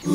جی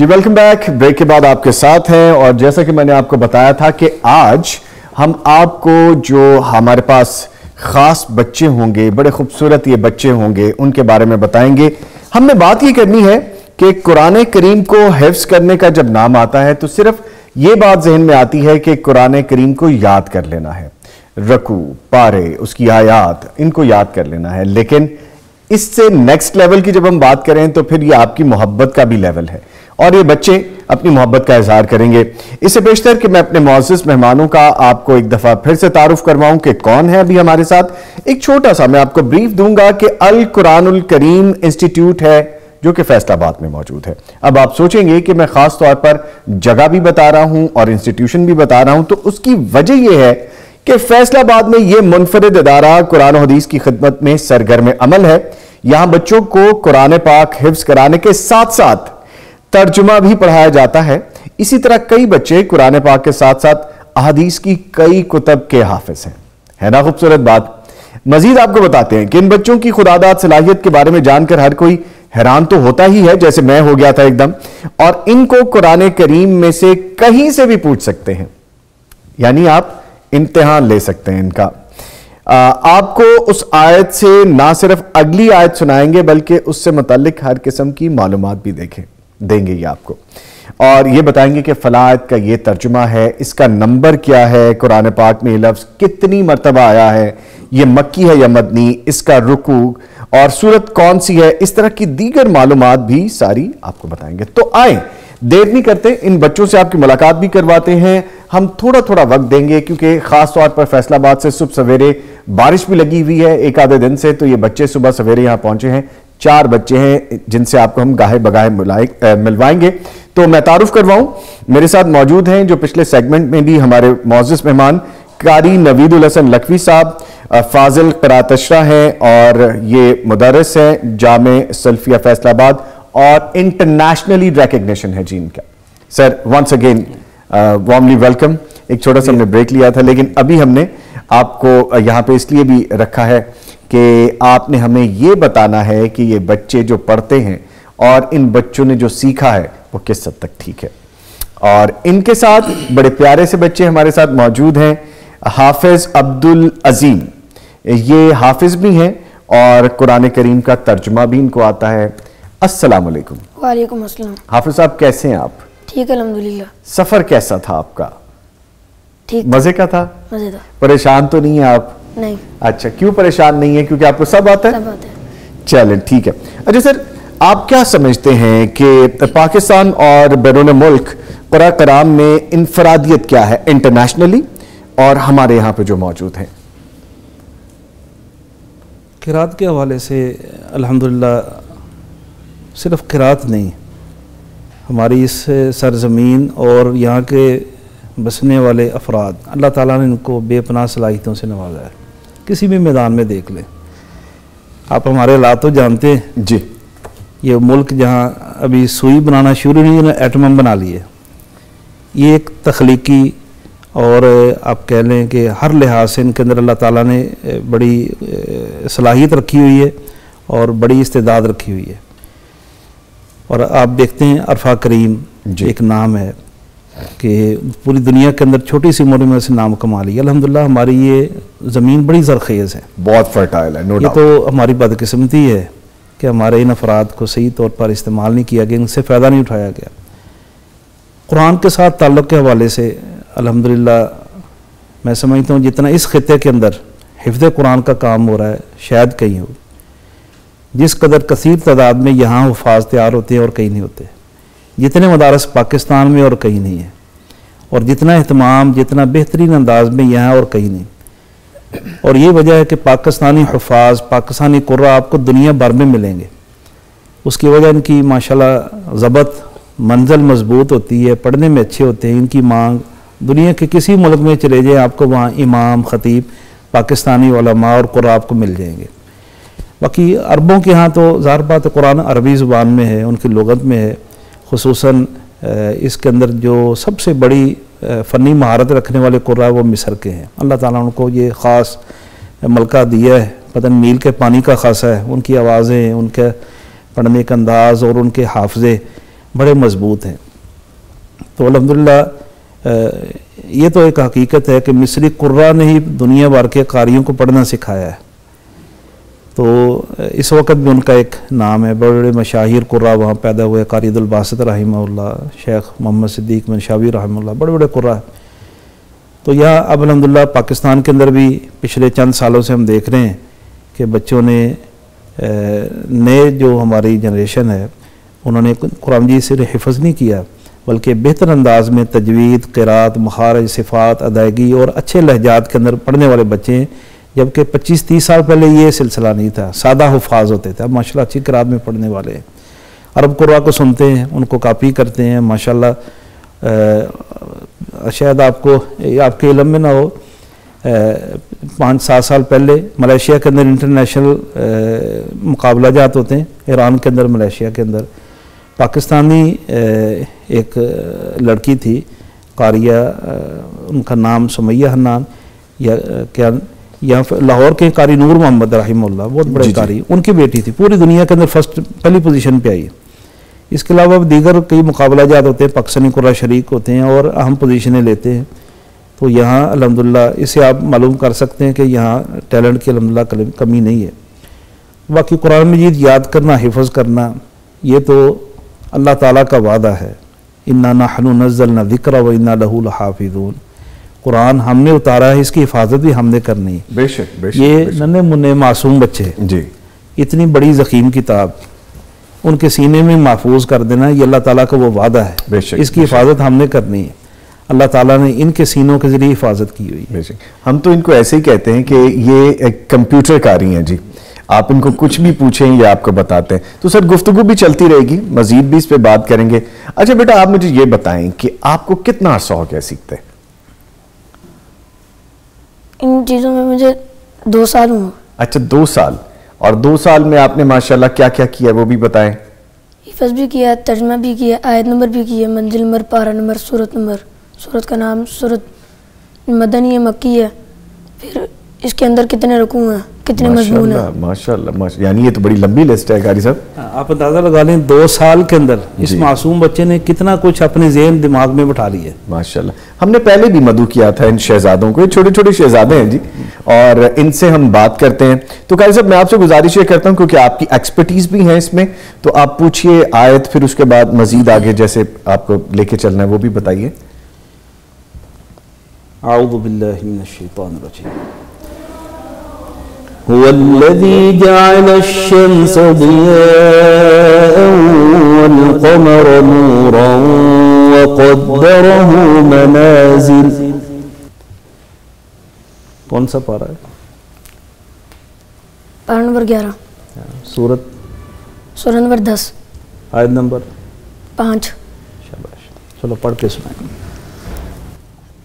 welcome back. Break کے بعد آپ کے ساتھ ہیں اور جیسا کہ میں نے آپ کو بتایا تھا کہ آج ہم آپ کو جو ہمارے پاس خاص بچے ہوں گے، بڑے خوبصورت یہ بچے ہوں گے، ان کے بارے میں بتائیں گے. ہم نے بات یہ کرنی ہے کہ قرآن کریم کو حفظ کرنے کا جب نام آتا ہے تو صرف یہ بات ذہن میں آتی ہے کہ قرآن کریم کو یاد کر لینا ہے، رکوع، پارے، اس کی آیات، ان کو یاد کر لینا ہے. لیکن اس سے نیکسٹ لیول کی جب ہم بات کریں تو پھر یہ آپ کی محبت کا بھی لیول ہے اور یہ بچے اپنی محبت کا اظہار کریں گے. اس سے بیشتر کہ میں اپنے معزز مہمانوں کا آپ کو ایک دفعہ پھر سے تعارف کرواؤں کہ کون ہے ابھی ہمارے ساتھ. ایک چھوٹا سا میں آپ کو بریف دوں گا کہ القرآن الکریم انسٹیٹیوٹ ہے جو کہ فیصل آباد میں موجود ہے. اب آپ سوچیں گے کہ میں خاص طور پر جگہ بھی بتا رہا ہوں اور انسٹیٹیوشن بھی بتا رہا ہوں، تو اس کی وجہ یہ ہے کہ فیصل آباد میں یہ منفرد ادارہ قرآن و حدیث کی خدمت میں سرگرم عمل ہے. یہاں بچوں کو قرآن پاک حفظ کرانے کے ساتھ ساتھ ترجمہ بھی پڑھایا جاتا ہے. اسی طرح کئی بچے قرآن پاک کے ساتھ ساتھ احادیث کی کئی کتب کے حافظ ہیں. ہے نا خوبصورت بات؟ مزید آپ کو بتاتے ہیں کہ ان بچوں کی خداداد صلاحیت کے بارے میں جان کر ہر کوئی حیران تو ہوتا ہی ہے، جیسے میں ہو گیا تھا ایک دم. اور ان کو قرآن کریم میں سے کہیں سے بھی پوچھ سکتے ہیں، یعنی آپ امتحان لے سکتے ہیں ان کا. آپ کو اس آیت سے نہ صرف اگلی آیت سنائیں گے بلکہ اس سے متعلق ہر قسم کی معلومات بھی دیں گے یہ آپ کو، اور یہ بتائیں گے کہ فلاں آیت کا یہ ترجمہ ہے، اس کا نمبر کیا ہے، قرآن پاک میں یہ لفظ کتنی مرتبہ آیا ہے، یہ مکی ہے یا مدنی، اس کا رکوع اور سورت کون سی ہے، اس طرح کی دیگر معلومات بھی ساری آپ کو بتائیں گے. تو آئیں دیر نہیں کرتے، ان بچوں سے آپ کی ملاقات بھی کرواتے ہیں. ہم تھوڑا تھوڑا وقت دیں گے کیونکہ خاص طور پر فیصل آباد سے صبح سویرے بارش بھی لگی ہوئی ہے ایک آدھے دن سے، تو یہ بچے صبح سویرے یہاں پہنچے ہیں. 4 بچے ہیں جن سے آپ کو ہم گاہے بگاہے ملوائیں گے. تو میں تعارف کرواؤں، میرے ساتھ موجود ہیں جو پچھلے سیگمنٹ میں بھی ہمارے معزز مہمان قاری نوید الحسن لکھوی صاحب، فاضل قرات اشرا ہیں اور یہ مدرس ہیں جامع سلفیہ فیصل آباد اور انٹرنیشنلی ریکگنیشن ہے جی ان کا. سر ونس اگین وارملی ویلکم. ایک چھوٹا سا ہم نے بریک لیا تھا لیکن ابھی ہم نے آپ کو یہاں پہ اس لیے بھی رکھا ہے کہ آپ نے ہمیں یہ بتانا ہے کہ یہ بچے جو پڑھتے ہیں اور ان بچوں نے جو سیکھا ہے وہ کس حد تک ٹھیک ہے. اور ان کے ساتھ بڑے پیارے سے بچے ہمارے ساتھ موجود ہیں. حافظ عبدالعظیم، یہ حافظ بھی ہیں اور قرآن کریم کا ترجمہ بھی ان کو آتا ہے. السلام علیکم. وعلیکم السلام. حافظ صاحب کیسے ہیں آپ؟ ٹھیک الحمدللہ. سفر کیسا تھا آپ کا؟ ٹھیک. مزے کا تھا؟ مزے تھا. پریشان تو نہیں ہیں آپ؟ نہیں. اچھا، کیوں پریشان نہیں ہے؟ کیونکہ آپ کو سب آتا ہے؟ سب آتا ہے. چلیں ٹھیک ہے. اچھا سر، آپ کیا سمجھتے ہیں کہ پاکستان اور بیرون ملک قرآن کرام میں انفرادیت کیا ہے انٹرنیشنلی اور ہمارے یہاں پہ جو موجود ہیں؟ قرات کے حوالے سے الحمدللہ صرف قرات نہیں، ہماری اس سرزمین اور یہاں کے بسنے والے افراد اللہ تعالیٰ نے ان کو بے پناہ صلاحیتوں سے نوازا ہے. کسی بھی میدان میں دیکھ لیں آپ، ہمارے حالات تو جانتے ہیں جی. یہ ملک جہاں ابھی سوئی بنانا شروع نہیں، ایٹم بنا لیے. یہ ایک تخلیقی اور آپ کہہ لیں کہ ہر لحاظ سے ان کے اندر اللہ تعالیٰ نے بڑی صلاحیت رکھی ہوئی ہے اور بڑی استعداد رکھی ہوئی ہے. اور آپ دیکھتے ہیں عرفہ کریم ایک نام ہے کہ پوری دنیا کے اندر چھوٹی سی عمر میں سے نام کما لیا. الحمدللہ ہماری یہ زمین بڑی زرخیز ہے، بہت فرٹائل ہے. یہ تو ہماری بدقسمتی ہے کہ ہمارے ان افراد کو صحیح طور پر استعمال نہیں کیا گیا، ان سے فائدہ نہیں اٹھایا گیا. قرآن کے ساتھ تعلق کے حوالے سے الحمدللہ میں سمجھتا ہوں جتنا اس خطے کے اندر حفظ قرآن کا کام ہو رہا ہے شاید کہیں ہو. جس قدر کثیر تعداد میں یہاں حفاظ تیار ہوتے ہیں اور کہیں نہیں ہوتے، جتنے مدارس پاکستان میں اور کہیں نہیں ہیں، اور جتنا اہتمام جتنا بہترین انداز میں یہاں اور کہیں نہیں. اور یہ وجہ ہے کہ پاکستانی حفاظ پاکستانی قرآن آپ کو دنیا بھر میں ملیں گے. اس کی وجہ ان کی ماشاءاللہ ضبط منزل مضبوط ہوتی ہے، پڑھنے میں اچھے ہوتے ہیں، ان کی مانگ دنیا کے کسی ملک میں چلے جائیں آپ کو وہاں امام، خطیب، پاکستانی علماء اور قرآن آپ کو مل جائیں گے۔ باقی عربوں کے ہاں تو ظاہر بات ہے قرآن عربی زبان میں ہے، ان کی لغت میں ہے، خصوصاً اس کے اندر جو سب سے بڑی فنی مہارت رکھنے والے قراء وہ مصر کے ہیں۔ اللہ تعالیٰ ان کو یہ خاص ملکہ دیا ہے، پتہ نہیں میل کے پانی کا خاصہ ہے، ان کی آوازیں، ان کے پڑھنے کا انداز اور ان کے حافظے بڑے مضبوط ہیں۔ تو الحمدللہ یہ تو ایک حقیقت ہے کہ مصری قراء نے ہی دنیا بھر کے قاریوں کو پڑھنا سکھایا ہے۔ تو اس وقت بھی ان کا ایک نام ہے، بڑے بڑے مشاہیر قراء وہاں پیدا ہوئے، قاری عبدالباسط رحمہ اللہ، شیخ محمد صدیق منشاوی رحمہ اللہ، بڑے بڑے قراء۔ تو یہاں اب الحمدللہ پاکستان کے اندر بھی پچھلے چند سالوں سے ہم دیکھ رہے ہیں کہ بچوں نے نئے جو ہماری جنریشن ہے انہوں نے قرآن مجید صرف حفظ نہیں کیا بلکہ بہتر انداز میں تجوید، قرات، مخارج، صفات، ادائیگی اور اچھے لہجات کے اندر پڑھنے والے بچے ہیں، جبکہ 25-30 سال پہلے یہ سلسلہ نہیں تھا، سادہ حفاظ ہوتے تھے۔ اب ماشاءاللہ اچھی قرات میں پڑھنے والے ہیں، عرب قراء کو سنتے ہیں، ان کو کاپی کرتے ہیں ماشاءاللہ۔ شاید آپ کے علم میں نہ ہو، 5-7 سال پہلے ملیشیا کے اندر انٹرنیشنل مقابلہ جات ہوتے ہیں، ایران کے اندر، ملیشیا کے اندر۔ پاکستانی ایک لڑکی تھی قاریہ، ان کا نام سمیہ حنان، یہاں لاہور کے قاری نور محمد رحمہ اللہ، بہت بڑے قاری، ان کی بیٹی تھی، پوری دنیا کے اندر پہلی پوزیشن پہ آئی۔ اس کے علاوہ دیگر کئی مقابلہ جات ہوتے ہیں، پاکستانی قراء شریک ہوتے ہیں اور اہم پوزیشنیں لیتے ہیں۔ تو یہاں الحمدللہ اسے آپ معلوم کر سکتے ہیں کہ یہاں ٹیلنٹ کی الحمدللہ کمی نہیں ہے۔ باقی قرآن مجید یاد کرنا، حفظ کرنا، یہ تو اللہ تعالیٰ کا وعدہ ہے، اِنَّا نَحْنُ نَزَّلْنَا الذِّكْرَ وَإِنَّا لَهُ لَحَافِظُونَ۔ قرآن ہم نے اتارا ہے، اس کی حفاظت بھی ہم نے کرنی ہے۔ بے شک بے شک۔ یہ ننھے منھے معصوم بچے جی، اتنی بڑی ضخیم کتاب ان کے سینے میں محفوظ کر دینا، یہ اللہ تعالیٰ کا وہ وعدہ ہے، بے شک، اس کی حفاظت ہم نے کرنی ہے۔ اللہ تعالیٰ نے ان کے سینوں کے ذریعے حفاظت کی ہوئی ہے۔ بے شک۔ ہم تو ان کو ایسے ہی کہتے ہیں کہ یہ ایک کمپیوٹر کاری ہیں جی، آپ ان کو کچھ بھی پوچھیں یہ آپ کو بتاتے ہیں۔ تو سر گفتگو بھی چلتی رہے گی، مزید بھی اس پہ بات کریں گے۔ اچھا بیٹا آپ مجھے یہ بتائیں کہ آپ کو کتنا عرصہ ہو گیا سیکھتے؟ ان چیزوں میں مجھے 2 سال ہوں۔ اچھا 2 سال، اور 2 سال میں آپ نے ماشاءاللہ کیا کیا کیا وہ بھی بتائیں۔ حفظ بھی کیا، ترجمہ بھی کیا، آیت نمبر بھی کیا، منزل نمبر، پارہ نمبر، سورت نمبر، سورت کا نام، سورت مدنی ہے، مکی ہے، پھر اس کے اندر کتنے رکوع ہیں، کتنے مضمون ہیں۔ ماشاءاللہ، یعنی یہ تو بڑی لمبی لسٹ ہے قاری صاحب۔ آپ اندازہ لگا لیں 2 سال کے اندر اس معصوم بچے نے کتنا کچھ اپنے ذہن دماغ میں بٹھا لیا ہے۔ ماشاءاللہ، ہم نے پہلے بھی مدعو کیا تھا ان شہزادوں کو، یہ چھوٹے چھوٹے شہزادے ہیں جی، اور ان سے ہم بات کرتے ہیں۔ تو قاری صاحب میں آپ سے گزارش یہ کرتا ہوں کیونکہ آپ کی ایکسپرٹیز بھی ہیں اس میں، تو آپ پوچھئے آیت، پھر اس کے بعد مزید آگے جیسے آپ کو لے کے چلنا ہے وہ بھی بتائیے۔ اعوذ باللہ من الشیطان الرجیم۔ هو الذي جعل الشمس ضياء والقمر نورا وقدره منازل۔ کون سا پارہ ہے؟ پارہ نمبر 11، سورت سورہ نمبر 10، آیت نمبر 5۔ شاباش، چلو پڑھ کے سنائیں۔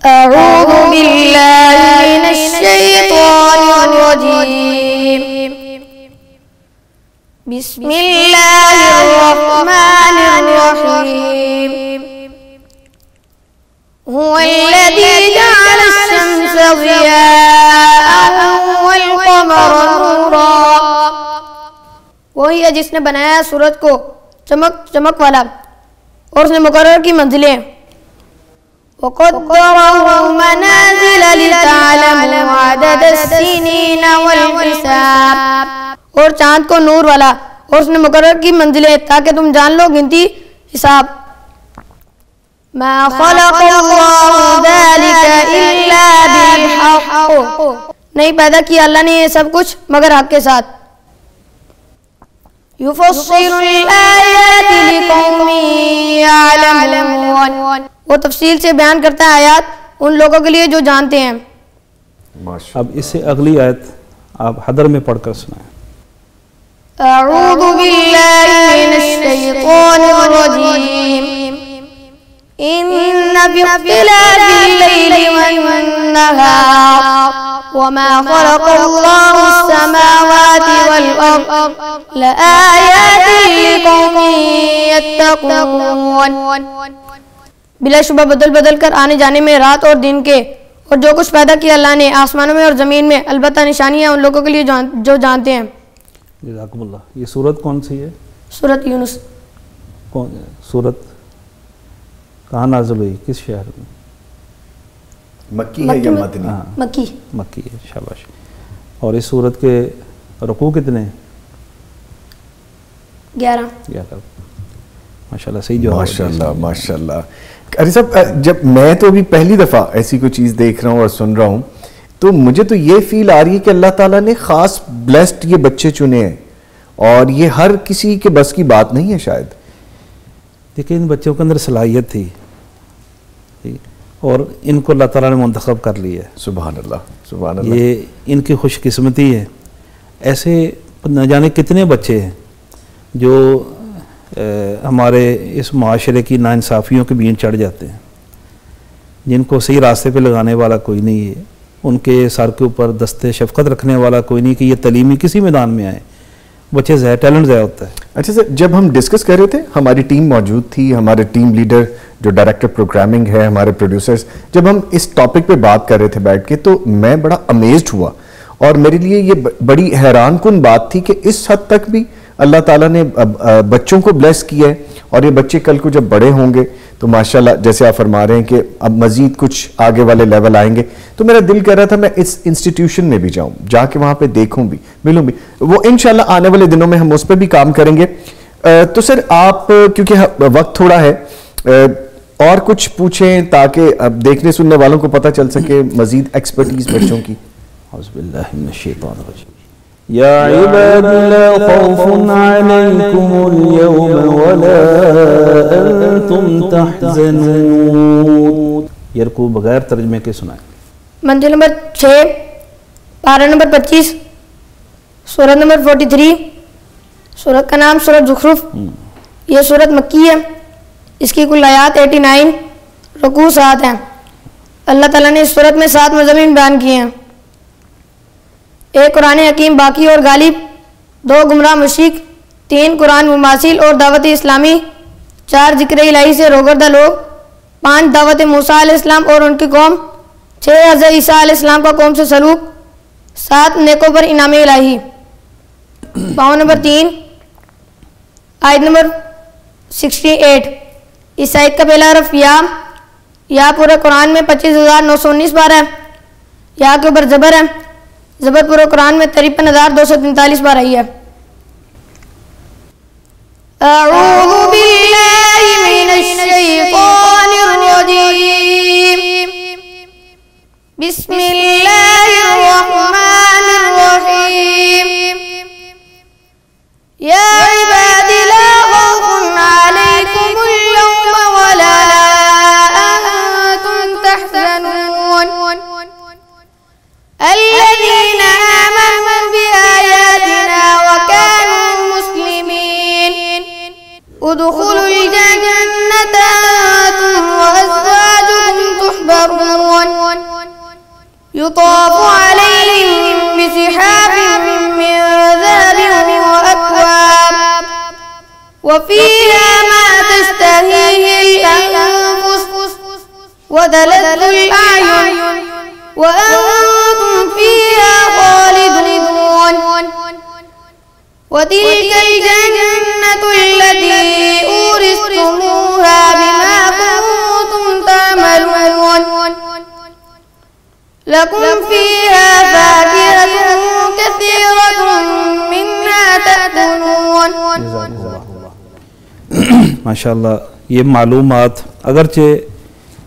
اعوذ باللہ من الشیطان الرجیم، بسم اللہ الرحمن الرحیم، هو الذی جعل الشمس ضیاء والقمر نورا، وہی ہے جس نے بنایا سورج کو چمک والا اور اس نے مقرر کی منزلیں، وَقَدَّرَهُ مَنَازِلَ لِتَعْلَمُوا عَدَدَ السِّنِينَ وَالْحِسَابَ، اور چاند کو نور والا اور اس نے مقرر کی منزلیں تاکہ تم جان لو گنتی حساب۔ مَا خَلَقَ اللَّهُ ذَلِكَ إِلَّا بِالْحَقِّ، نہیں پیدا کیا اللہ نے یہ سب کچھ مگر حق کے ساتھ۔ يُفَصِّلُ الْآيَاتِ لِقَوْمٍ يَعْلَمُونَ، وہ تفصیل سے بیان کرتا ہے آیات ان لوگوں کے لیے جو جانتے ہیں۔ اب اس سے اگلی آیت آپ حدر میں پڑھ کر سنائیں۔ اعوذ باللہ من الشیطان الرجیم، إن في اختلاف الليل والنهار وما خلق الله السماوات والأرض لآيات لقوم يتقون. بلا شبہ بدل بدل کر آنے جانے میں رات اور دن کے اور جو کچھ پیدا کیا اللہ نے آسمانوں میں اور زمین میں البتہ نشانیاں ان لوگوں کے لیے جو جانتے ہیں. جزاکم اللہ. یہ سورت کون سی ہے؟ سورۃ یونس. سورت کہاں نازل ہوئی؟ کس شہر میں؟ مکی ہے یا مدنی؟ مکی. مکی ہے. شاباش. اور اس سورت کے رکوع کتنے ہیں؟ 11. ماشاءاللہ صحیح جواب. ماشاءاللہ ماشاءاللہ. قاری صاحب جب میں تو ابھی پہلی دفعہ ایسی کوئی چیز دیکھ رہا ہوں اور سن رہا ہوں تو مجھے تو یہ فیل آ رہی ہے کہ اللہ تعالیٰ نے خاص بلیسڈ یہ بچے چنے ہیں اور یہ ہر کسی کے بس کی بات نہیں ہے شاید. دیکھیں ان بچوں کے اندر صلاحیت تھی اور ان کو اللہ تعالیٰ نے منتخب کر لیا ہے. سبحان اللہ سبحان اللہ. یہ ان کی خوش قسمتی ہے. ایسے نہ جانے کتنے بچے ہیں جو ہمارے اس معاشرے کی ناانصافیوں کے بین چڑھ جاتے ہیں، جن کو صحیح راستے پہ لگانے والا کوئی نہیں ہے، ان کے سر کے اوپر دست شفقت رکھنے والا کوئی نہیں کہ یہ تعلیمی کسی میدان میں آئے. بچے ٹیلنٹ ضائع ہوتا ہے. اچھا سر، جب ہم ڈسکس کر رہے تھے ہماری ٹیم موجود تھی، ہمارے ٹیم لیڈر جو ڈائریکٹر پروگرامنگ ہے، ہمارے پروڈیوسرز، جب ہم اس ٹاپک پہ بات کر رہے تھے بیٹھ کے تو میں بڑا امیزڈ ہوا اور میرے لیے یہ بڑی حیران کن بات تھی کہ اس حد تک بھی اللہ تعالیٰ نے بچوں کو بلیس کیا ہے اور یہ بچے کل کو جب بڑے ہوں گے تو ماشاءاللہ جیسے آپ فرما رہے ہیں کہ اب مزید کچھ آگے والے لیول آئیں گے. تو میرا دل کر رہا تھا میں اس انسٹیٹیوشن میں بھی جاؤں، جا کے وہاں پہ دیکھوں بھی، ملوں بھی. وہ انشاءاللہ آنے والے دنوں میں ہم اس پہ بھی کام کریں گے. تو سر آپ کیونکہ وقت تھوڑا ہے اور کچھ پوچھیں تاکہ اب دیکھنے سننے والوں کو پتہ چل سکے مزید ایکسپرٹیز بچوں کی. اعوذ باللہ من الشیطان الرجیم. یا عباد لا خوف علیکم اليوم ولا انتم تحزنون. یہ رکوع بغیر ترجمے کے سنائیں. منزل نمبر 6، پارہ نمبر 25، سورت نمبر 43. سورت کا نام سورت زخرف. یہ سورت مکی ہے. اس کی کل آیات 89، رکوع 7 ہیں. اللہ تعالیٰ نے اس سورت میں 7 مضامین بیان کیے ہیں. 1 قرآن حکیم باقی اور غالب، 2 گمراہ مشرک، 3 قرآن مماثل اور دعوت اسلامی، 4 ذکر الہی سے روگردہ لوگ، 5 دعوت موسیٰ علیہ السلام اور ان کی قوم، 6 حضرت عیسیٰ علیہ السلام کا قوم سے سلوک، 7 نیکوں پر انعام الہی. پاؤں نمبر 3، آیت نمبر 68. اس آیت کا پہلا حرف یا پورے قرآن میں 25,919 بار ہے. یا کے اوپر زبر ہے. زبر پورے قرآن میں 53,243 بار آئی ہے. اعوذ باللہ من الشیطان الرجیم. بسم اللہ الرحمن الرحیم. یا عباد لا خوف علیکم اليوم ولا انتم تحزنون الذين آمنوا بآياتنا وكانوا مسلمين ادخلوا الجنة أنتم وأزواجكم تحبرون يطاف عليهم بسحاب من ذهب وأكواب وفيها ما تشتهيه الأنفس وتلذ الأعين وأنتم فيها خالدون وتلك الجنة التي أورثتموها بما كنتم تعملون لكم فيها فاكهة كثيرة منها تأكلون. ماشاءاللہ. یہ معلومات اگرچہ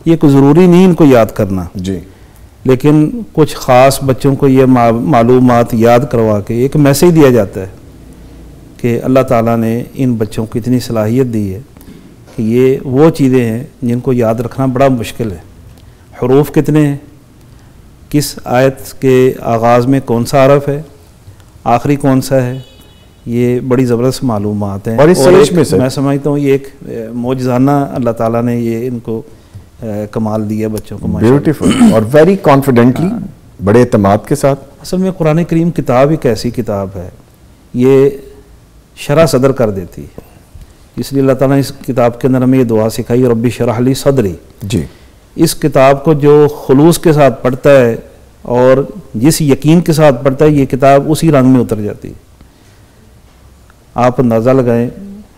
یہ کوئی ضروری نہیں ان کو یاد کرنا جی، لیکن کچھ خاص بچوں کو یہ معلومات یاد کروا کے ایک میسیج دیا جاتا ہے کہ اللہ تعالیٰ نے ان بچوں کو اتنی صلاحیت دی ہے کہ یہ وہ چیزیں ہیں جن کو یاد رکھنا بڑا مشکل ہے. حروف کتنے ہیں، کس آیت کے آغاز میں کون سا حرف ہے، آخری کون سا ہے، یہ بڑی زبردست معلومات ہیں، اور اس سیج میں میں سمجھتا ہوں یہ ایک معجزانہ اللہ تعالیٰ نے یہ ان کو کمال دیا بچوں کو. بیوٹیفل اور ویری کانفیڈنٹلی، بڑے اعتماد کے ساتھ. اصل میں قرآن کریم کتاب ایک ایسی کتاب ہے، یہ شرح صدر کر دیتی ہے، اس لیے اللہ تعالیٰ نے اس کتاب کے اندر ہمیں یہ دعا سکھائی، ربی شرح لی صدری. جی، اس کتاب کو جو خلوص کے ساتھ پڑھتا ہے اور جس یقین کے ساتھ پڑھتا ہے، یہ کتاب اسی رنگ میں اتر جاتی ہے. آپ اندازہ لگائیں،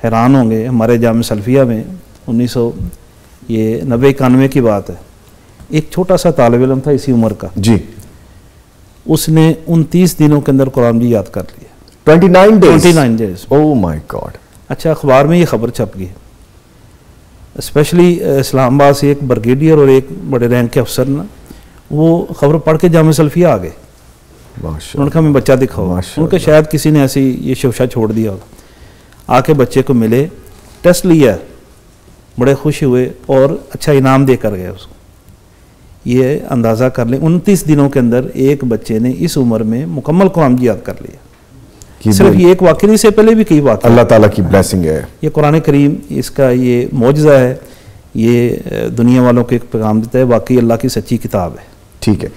حیران ہوں گے، ہمارے جامع سلفیہ میں 1990-91 کی بات ہے، ایک چھوٹا سا طالب علم تھا اسی عمر کا، جی، اس نے 29 دنوں کے اندر قرآن جی یاد کر لیا. 29 days. او مائی گاڈ. اچھا، اخبار میں یہ خبر چھپ گئی، اسپیشلی اسلام آباد سے ایک بریگیڈیئر اور ایک بڑے رینک کے افسر نا، وہ خبر پڑھ کے جامع سلفیہ آ گئے. انہوں نے کہا ہمیں بچہ دکھاؤ. ان کے شاید کسی نے ایسی یہ شوشہ چھوڑ دیا ہوگا. آ کے بچے کو ملے، ٹیسٹ لیا، بڑے خوش ہوئے اور اچھا انعام دے کر گئے اس کو. یہ اندازہ کر لیں 29 دنوں کے اندر ایک بچے نے اس عمر میں مکمل قرآن جی یاد کر لیا. صرف یہ ایک واقعہ نہیں، سے پہلے بھی کئی واقعہ. اللہ تعالیٰ کی بلیسنگ ہے یہ قرآن کریم، اس کا یہ معجزہ ہے، یہ دنیا والوں کو ایک پیغام دیتا ہے، واقعی اللہ کی سچی کتاب ہے. ٹھیک ہے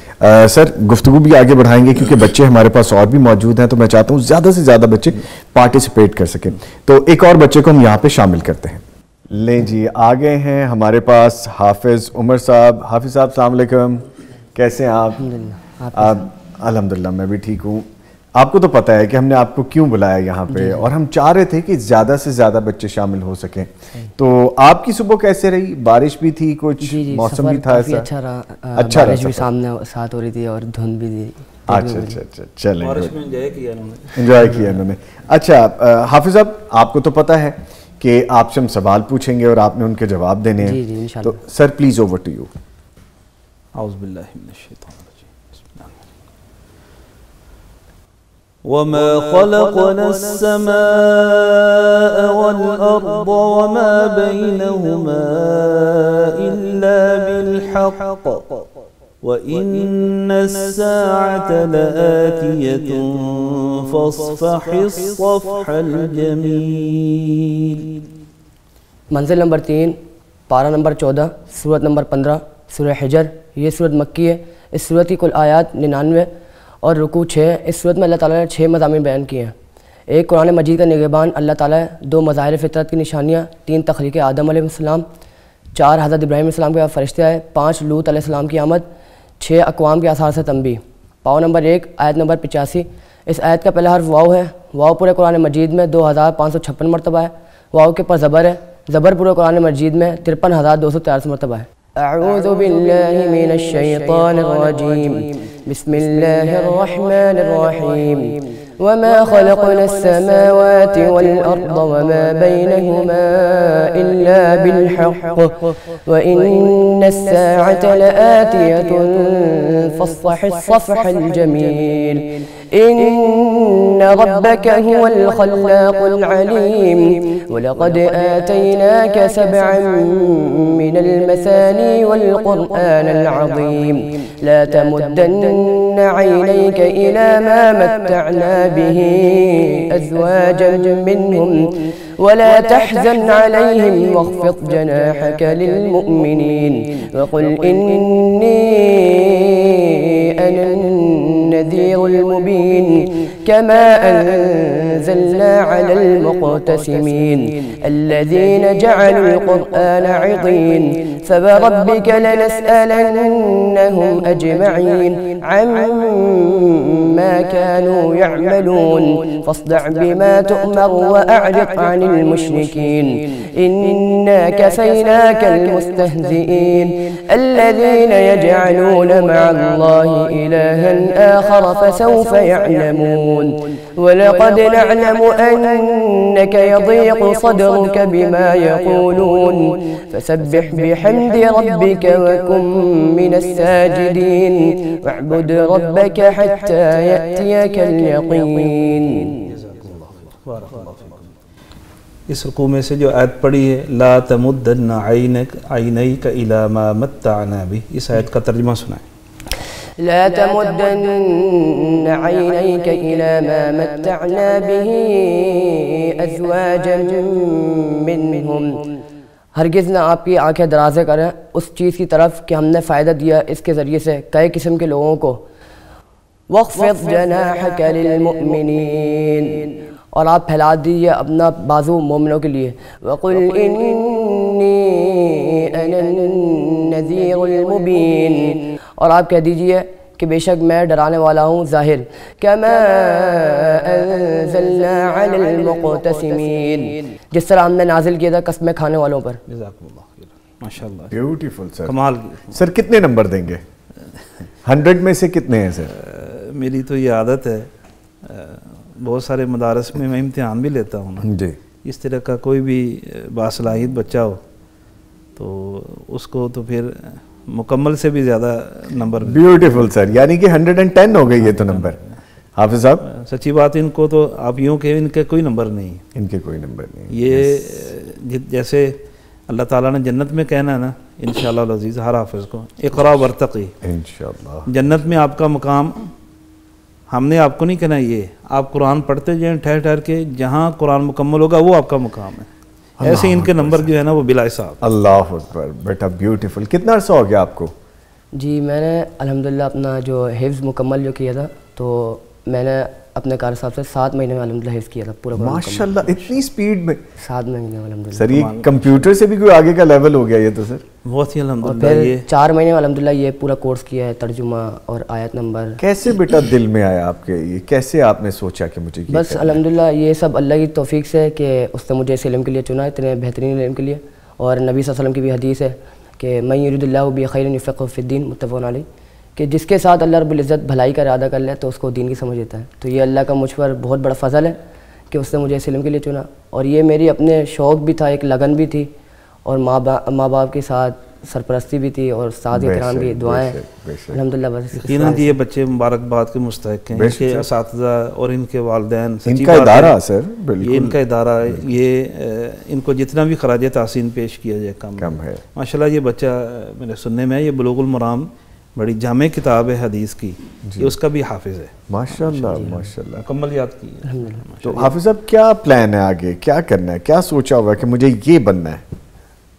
سر، گفتگو بھی آگے بڑھائیں گے کیونکہ بچے ہمارے پاس اور بھی موجود ہیں، تو میں چاہتا ہوں زیادہ سے زیادہ بچے پارٹیسپیٹ کر سکیں. تو ایک اور بچے کو ہم یہاں پہ شامل کرتے ہیں. لیں جی، آگے ہیں ہمارے پاس حافظ عمر صاحب. حافظ صاحب السلام علیکم، کیسے ہیں آپ؟ الحمدللہ میں بھی ٹھیک ہوں. آپ کو تو پتہ ہے کہ ہم نے آپ کو کیوں بلایا یہاں پہ، اور ہم چاہ رہے تھے کہ زیادہ سے زیادہ بچے شامل ہو سکیں. تو آپ کی صبح کیسے رہی؟ بارش بھی تھی، کچھ موسم بھی تھا ایسا؟ اچھا رہا، بارش بھی سامنے ساتھ ہو رہی تھی اور دھند بھی تھی. اچھا اچھا اچھا، چلیں، بارش میں انجوائے کیا انہوں نے. اچھا حافظ صاحب، آپ کو تو پتہ ہے کہ آپ سے ہم سوال پوچھیں گے اور آپ نے ان کے جواب دینے ہیں. تو sir please over to you. اعوذ باللہ من الشیطان الرجیم. وما خلقنا السماء والأرض وما بينهما إلا بالحق وإن الساعة لآتية فاصفح الصفح الجميل. منزل نمبر 3، پارہ نمبر 14، سورت نمبر 15، سورہ حجر. یہ سورت مکی ہے. اس سورت کی کل آیات 99 اور رکوع 6. اس صورت میں اللہ تعالیٰ نے 6 مضامین بیان کیے ہیں. ایک قرآن مجید کا نگہبان اللہ تعالیٰ ہے، 2 مظاہر فطرت کی نشانیاں، 3 تخلیق آدم علیہ السلام، 4 حضرت ابراہیم علیہ السلام کے بعد فرشتے آئے، 5 لوط علیہ السلام کی آمد، 6 اقوام کے آثار سے تنبیہ. پاؤ نمبر 1، آیت نمبر 85. اس آیت کا پہلا حرف واو ہے. واو پورے قرآن مجید میں 2556 مرتبہ ہے. واو کے اوپر زبر ہے. زبر پورے قرآن مجید میں 53243 مرتبہ ہے. اعوذ باللہ من الشیطان الرجیم، بسم اللہ الرحمن الرحیم. وما خلقنا السماوات والأرض وما بينهما إلا بالحق وإن الساعة لآتية فاصفح الصفح الجميل. إن ربك هو الخلاق العليم ولقد آتيناك 7 من المثاني والقرآن العظيم. لا تمدن عينيك إلى ما متعنا به أزواجا منهم ولا تحزن عليهم واخفض جناحك للمؤمنين وقل إني أنا النذير المبين كما أنزلنا على المقتسمين الذين جعلوا القرآن عضين. فوربك لنسألنهم أجمعين عما كانوا يعملون فاصدع بما تؤمر وأعرض عن المشركين إنا كفيناك المستهزئين الذين يجعلون مع الله إلها آخر فسوف يعلمون. ولقد نعلم أنك يضيق صدرك بما يقولون فسبح بحمد ربك وكن من الساجدين واعبد ربك حتى يأتيك اليقين. اس رکوع میں سے جو آیت پڑھی ہے لا تمدن عینیک الی ما متعنا به، اس آیت کا ترجمہ سنائیں. لا تمدن عينيك إلى ما متعنا به أزواجا منهم، ہرگز نہ آپ کی آنکھیں درازے کریں اس چیز کی طرف کہ ہم نے فائدہ دیا اس کے ذریعے سے کئی قسم کے لوگوں کو. وَاخْفِضْ جَنَاحَكَ لِلْمُؤْمِنِينَ، اور آپ پھیلا دیجیے اپنا بازو مومنوں کے لیے. وَقُلْ إِنِّي أَنَا النَّذِيرُ الْمُبِينُ، اور آپ کہہ دیجئے کہ بے شک میں ڈرانے والا ہوں ظاہر. كَمَا أَنزَلْنَا عَلَى الْمُقْتَسِمِينَ، جس طرح ہم نے نازل کیا تھا قسمیں کھانے والوں پر. جزاکم اللہ خیر، ماشاءاللہ، بیوٹیفل سر. کمال. سر کتنے نمبر دیں گے 100 میں سے کتنے ہیں سر؟ میری تو یہ عادت ہے، بہت سارے مدارس میں میں امتحان بھی لیتا ہوں نا جی. اس طرح کا کوئی بھی باصلاحیت بچہ ہو تو اس کو تو پھر مکمل سے بھی زیادہ نمبر. بیوٹیفل سر، یعنی کہ 110 ہو گئی یہ تو نمبر. حافظ صاحب سچی بات، ان کو تو آپ یوں کہ ان کے کوئی نمبر نہیں، ان کے کوئی نمبر نہیں. یہ جیسے اللہ تعالیٰ نے جنت میں کہنا ہے نا انشاءاللہ العزیز ہر حافظ کو اقرا ورتقی، انشاءاللہ جنت میں آپ کا مقام. ہم نے آپ کو نہیں کہنا یہ آپ قرآن پڑھتے جائیں ٹھہر ٹھہر کے، جہاں قرآن مکمل ہوگا وہ آپ کا مقام ہے. ایسے ان کے نمبر جو ہے نا وہ بلا حساب. اللہ اکبر بیٹا، بیوٹیفل. کتنا عرصہ ہو گیا آپ کو؟ جی میں نے الحمدللہ اپنا جو حفظ مکمل جو کیا تھا تو میں نے اپنے قاری صاحب سے 7 مہینے میں الحمدللہ حفظ کیا تھا پورا. ماشاءاللہ اتنی سپیڈ میں 7 مہینے میں الحمدللہ. سر یہ کمپیوٹر سے بھی کوئی آگے کا لیول ہو گیا یہ تو سر. بہت ہی اور الحمدللہ. پھر یہ 4 مہینے میں الحمدللہ یہ پورا کورس کیا ہے، ترجمہ اور آیت نمبر. کیسے بیٹا دل میں آیا آپ کے یہ؟ کیسے آپ نے سوچا کہ مجھے یہ بس کرنا ہے؟ الحمدللہ یہ سب اللہ کی توفیق سے کہ اس نے مجھے اس علم کے لیے چنا، اتنے بہترین علم کے لیے. اور نبی صلی اللہ علیہ وسلم کی بھی حدیث ہے کہ من یرید اللہ بہ خیر یفقہہ فی الدین، متفق علیہ، کہ جس کے ساتھ اللہ رب العزت بھلائی کا ارادہ کر لے تو اس کو دین کی سمجھ دیتا ہے. تو یہ اللہ کا مجھ پر بہت بڑا فضل ہے کہ اس نے مجھے اس علم کے لیے چنا. اور یہ میری اپنے شوق بھی تھا، ایک لگن بھی تھی، اور ماں باپ کے ساتھ سرپرستی بھی تھی، اور استاد کرام کی دعائیں الحمدللہ. بس یقیناً یہ بچے مبارکباد کے مستحق ہیں، ان کے اساتذہ اور ان کے والدین. ان کا ادارہ سر یہ بالکل ان کا ادارہ، یہ ان کو جتنا بھی خراج تحسین پیش کیا جائے کم ہے. ماشاءاللہ یہ بچہ میرے سننے میں یہ بلوغ المرام بڑی جامع کتاب ہے حدیث کی، یہ اس کا بھی حافظ ہے ماشاءاللہ ماشاءاللہ. مکمل یاد کی ہے. تو حافظ صاحب کیا پلان ہے آگے، کیا کرنا ہے، کیا سوچا ہوا کہ مجھے یہ بننا ہے؟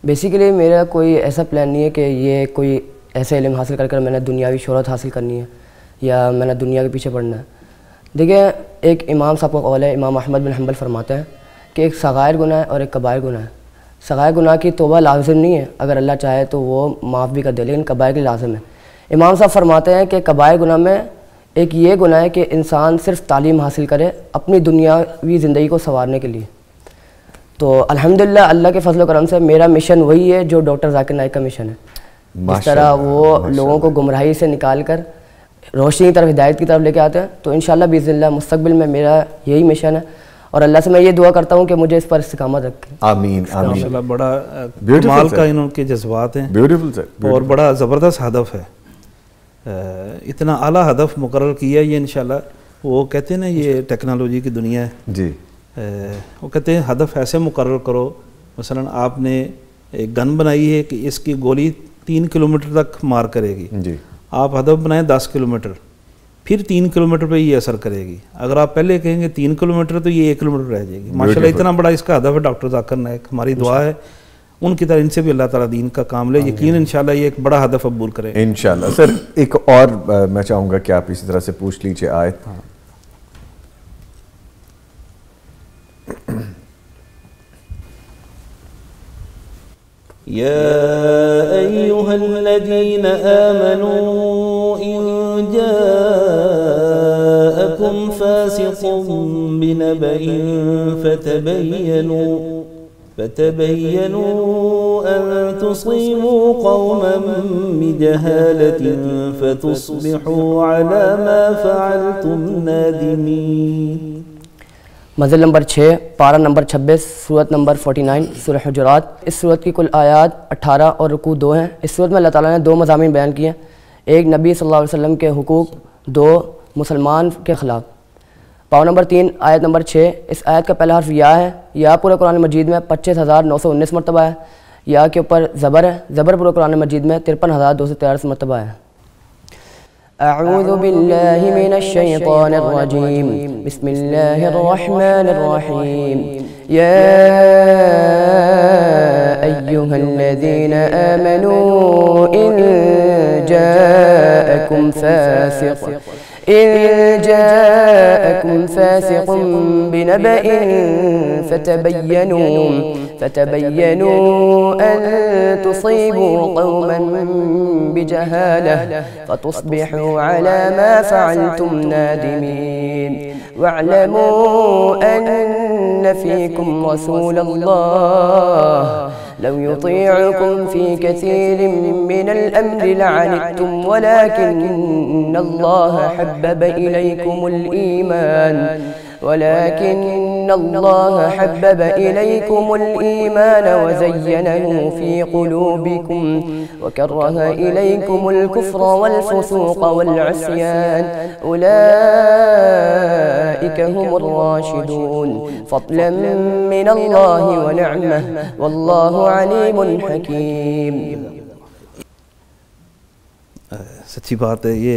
بیسیکلی میرا کوئی ایسا پلان نہیں ہے کہ یہ کوئی ایسا علم حاصل کر کر میں نے دنیاوی شہرت حاصل کرنی ہے یا میں نے دنیا کے پیچھے پڑھنا ہے. دیکھیں ایک امام صاحب کا قول ہے، امام احمد بن حنبل فرماتے ہیں کہ ایک صغائر گناہ ہے اور ایک کبائر گناہ ہے. صغائر گناہ کی توبہ لازم نہیں ہے، اگر اللہ چاہے تو وہ معاف بھی کر دے، لیکن کبائر کی لازم ہے. امام صاحب فرماتے ہیں کہ کبائر گناہ میں ایک یہ گناہ ہے کہ انسان صرف تعلیم حاصل کرے اپنی دنیاوی زندگی کو سنوارنے کے لیے. تو الحمدللہ اللہ کے فضل و کرم سے میرا مشن وہی ہے جو ڈاکٹر ذاکر نائک کا مشن ہے. جس طرح وہ لوگوں کو گمراہی سے نکال کر روشنی کی طرف، ہدایت کی طرف لے کے آتے ہیں، تو انشاءاللہ باذن اللہ مستقبل میں میرا یہی مشن ہے. اور اللہ سے میں یہ دعا کرتا ہوں کہ مجھے اس پر استقامت رکھے. آمین آمین. ماشاءاللہ بڑا کمال کا ان کے جذبات ہیں، بیوٹیفل سر. اور بڑا زبردست ہدف ہے، اتنا اعلیٰ ہدف مقرر کیا یہ انشاءاللہ. وہ کہتے ہیں نا یہ ٹیکنالوجی کی دنیا ہے جی، وہ کہتے ہیں ہدف ایسے مقرر کرو، مثلا آپ نے ایک گن بنائی ہے کہ اس کی گولی 3 کلومیٹر تک مار کرے گی، جی آپ ہدف بنائیں 10 کلومیٹر، پھر 3 کلومیٹر پہ یہ اثر کرے گی. اگر آپ پہلے کہیں گے 3 کلومیٹر تو یہ 1 کلومیٹر رہ جائے گی. ماشاءاللہ اتنا بڑا اس کا ہدف ہے ڈاکٹر ذاکر نائک. ہماری دعا ہے ان کی طرح ان سے بھی اللہ تعالیٰ دین کا کام لے، یقین انشاءاللہ یہ ایک بڑا ہدف قبول کرے انشاءاللہ. سر ایک اور میں چاہوں گا کہ آپ اسی طرح سے پوچھ لیجیے آیت. يا أيها الذين آمنوا إن جاءكم فاسق بنبأ فتبينوا أن تصيبوا قوما بجهالة فتصبحوا على ما فعلتم نادمين. منزل نمبر 6، پارہ نمبر 26، سورت نمبر 49، سورہ حجرات. اس سورت کی کل آیات 18 اور رکوع 2 ہیں. اس سورت میں اللہ تعالیٰ نے 2 مضامین بیان کیے ہیں، ایک نبی صلی اللہ علیہ وسلم کے حقوق، 2 مسلمان کے خلاف. پاؤں نمبر 3 آیت نمبر 6، اس آیت کا پہلا حرف یا ہے. یا پورے قرآن مجید میں 25,919 مرتبہ ہے. یا کے اوپر زبر ہے. زبر پورے قرآن مجید میں 53,243 مرتبہ ہے. أعوذ بالله من الشيطان الرجيم. بسم الله الرحمن الرحيم. يا أيها الذين آمنوا إن جاءكم فاسق بنبأ فتبينوا أن تصيبوا قوما بجهالة فتصبحوا على ما فعلتم نادمين. واعلموا أن فيكم رسول الله لو يطيعكم في كثير من الأمر لعنتم ولكن الله حبب إليكم الإيمان وزينه في قلوبكم وكره إليكم الكفر والفسوق والعصيان أولئك هم الراشدون فضلا من الله ونعمة والله عليم حكيم. سچی بات ہے، یہ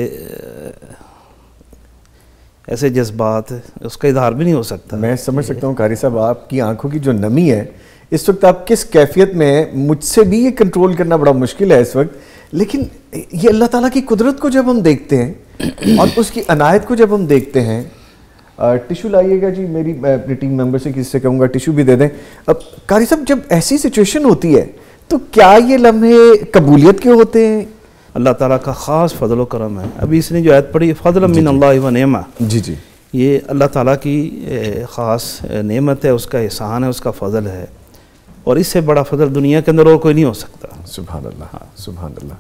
ایسے جذبات اس کا اظہار بھی نہیں ہو سکتا. میں سمجھ سکتا ہوں قاری صاحب آپ کی آنکھوں کی جو نمی ہے اس وقت آپ کس کیفیت میں ہیں، مجھ سے بھی یہ کنٹرول کرنا بڑا مشکل ہے اس وقت، لیکن یہ اللہ تعالیٰ کی قدرت کو جب ہم دیکھتے ہیں اور اس کی عنایت کو جب ہم دیکھتے ہیں. ٹیشو لائیے گا جی، میری اپنی ٹیم ممبر سے کسی سے کہوں گا ٹیشو بھی دے دیں. اب قاری صاحب جب ایسی سچویشن ہوتی ہے تو کیا یہ لمحے قبولیت کے ہوتے ہیں؟ اللہ تعالیٰ کا خاص فضل و کرم ہے. ابھی اس نے جو آیت پڑھی فضل من اللہ و نعمہ، جی جی، یہ اللہ تعالیٰ کی خاص نعمت ہے، اس کا احسان ہے، اس کا فضل ہے، اور اس سے بڑا فضل دنیا کے اندر اور کوئی نہیں ہو سکتا. سبحان اللہ، سبحان اللہ،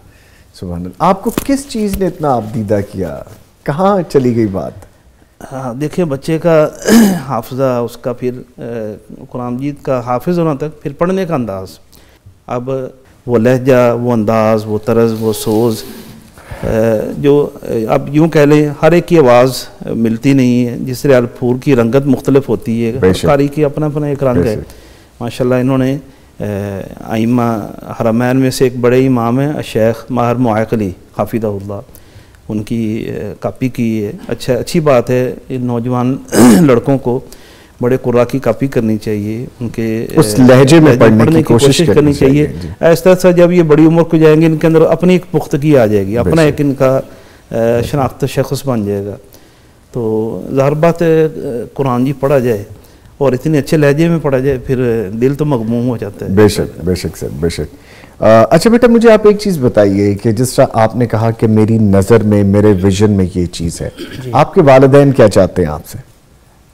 سبحان اللہ. آپ کو کس چیز نے اتنا آبدیدہ کیا؟ کہاں چلی گئی بات؟ ہاں دیکھیں، بچے کا حافظہ، اس کا پھر قرآن مجید کا حافظ ہونا تک، پھر پڑھنے کا انداز، اب وہ لہجہ، وہ انداز، وہ طرز، وہ سوز، جو اب یوں کہہ لیں ہر ایک کی آواز ملتی نہیں ہے. جس طرح پھول کی رنگت مختلف ہوتی ہے، ہر قاری کی اپنا اپنا ایک رنگ ہے. ماشاءاللہ انہوں نے ائمہ حرمین میں سے ایک بڑے امام ہیں الشیخ ماہر معاقلی حافظہ اللہ، ان کی کاپی کی ہے. اچھی بات ہے، ان نوجوان لڑکوں کو بڑے قرآن کی کاپی کرنی چاہیے، ان کے اس لہجے میں پڑھنے کی کوشش کرنی چاہیے. اس طرح سے جب یہ بڑی عمر کو جائیں گے ان کے اندر اپنی ایک پختگی آ جائے گی، اپنا ایک ان کا شناخت شخص بن جائے گا. تو ظاہر بات ہے قرآن جی پڑھا جائے اور اتنے اچھے لہجے میں پڑھا جائے، پھر دل تو مغموم ہو جاتا ہے. بے شک، بے شک سر، بے شک. اچھا بیٹا، مجھے آپ ایک چیز بتائیے کہ جس طرح آپ نے کہا کہ میری نظر میں، میرے ویژن میں یہ چیز ہے، آپ کے والدین کیا چاہتے ہیں آپ سے؟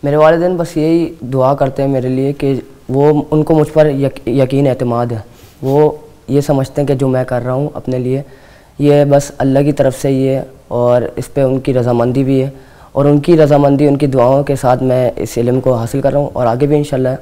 میرے والدین بس یہی دعا کرتے ہیں میرے لیے کہ ان کو مجھ پر یقین اعتماد ہے. وہ یہ سمجھتے ہیں کہ جو میں کر رہا ہوں اپنے لیے یہ بس اللہ کی طرف سے ہی ہے، اور اس پہ ان کی رضامندی بھی ہے، اور ان کی رضامندی، ان کی دعاؤں کے ساتھ میں اس علم کو حاصل کر رہا ہوں، اور آگے بھی انشاءاللہ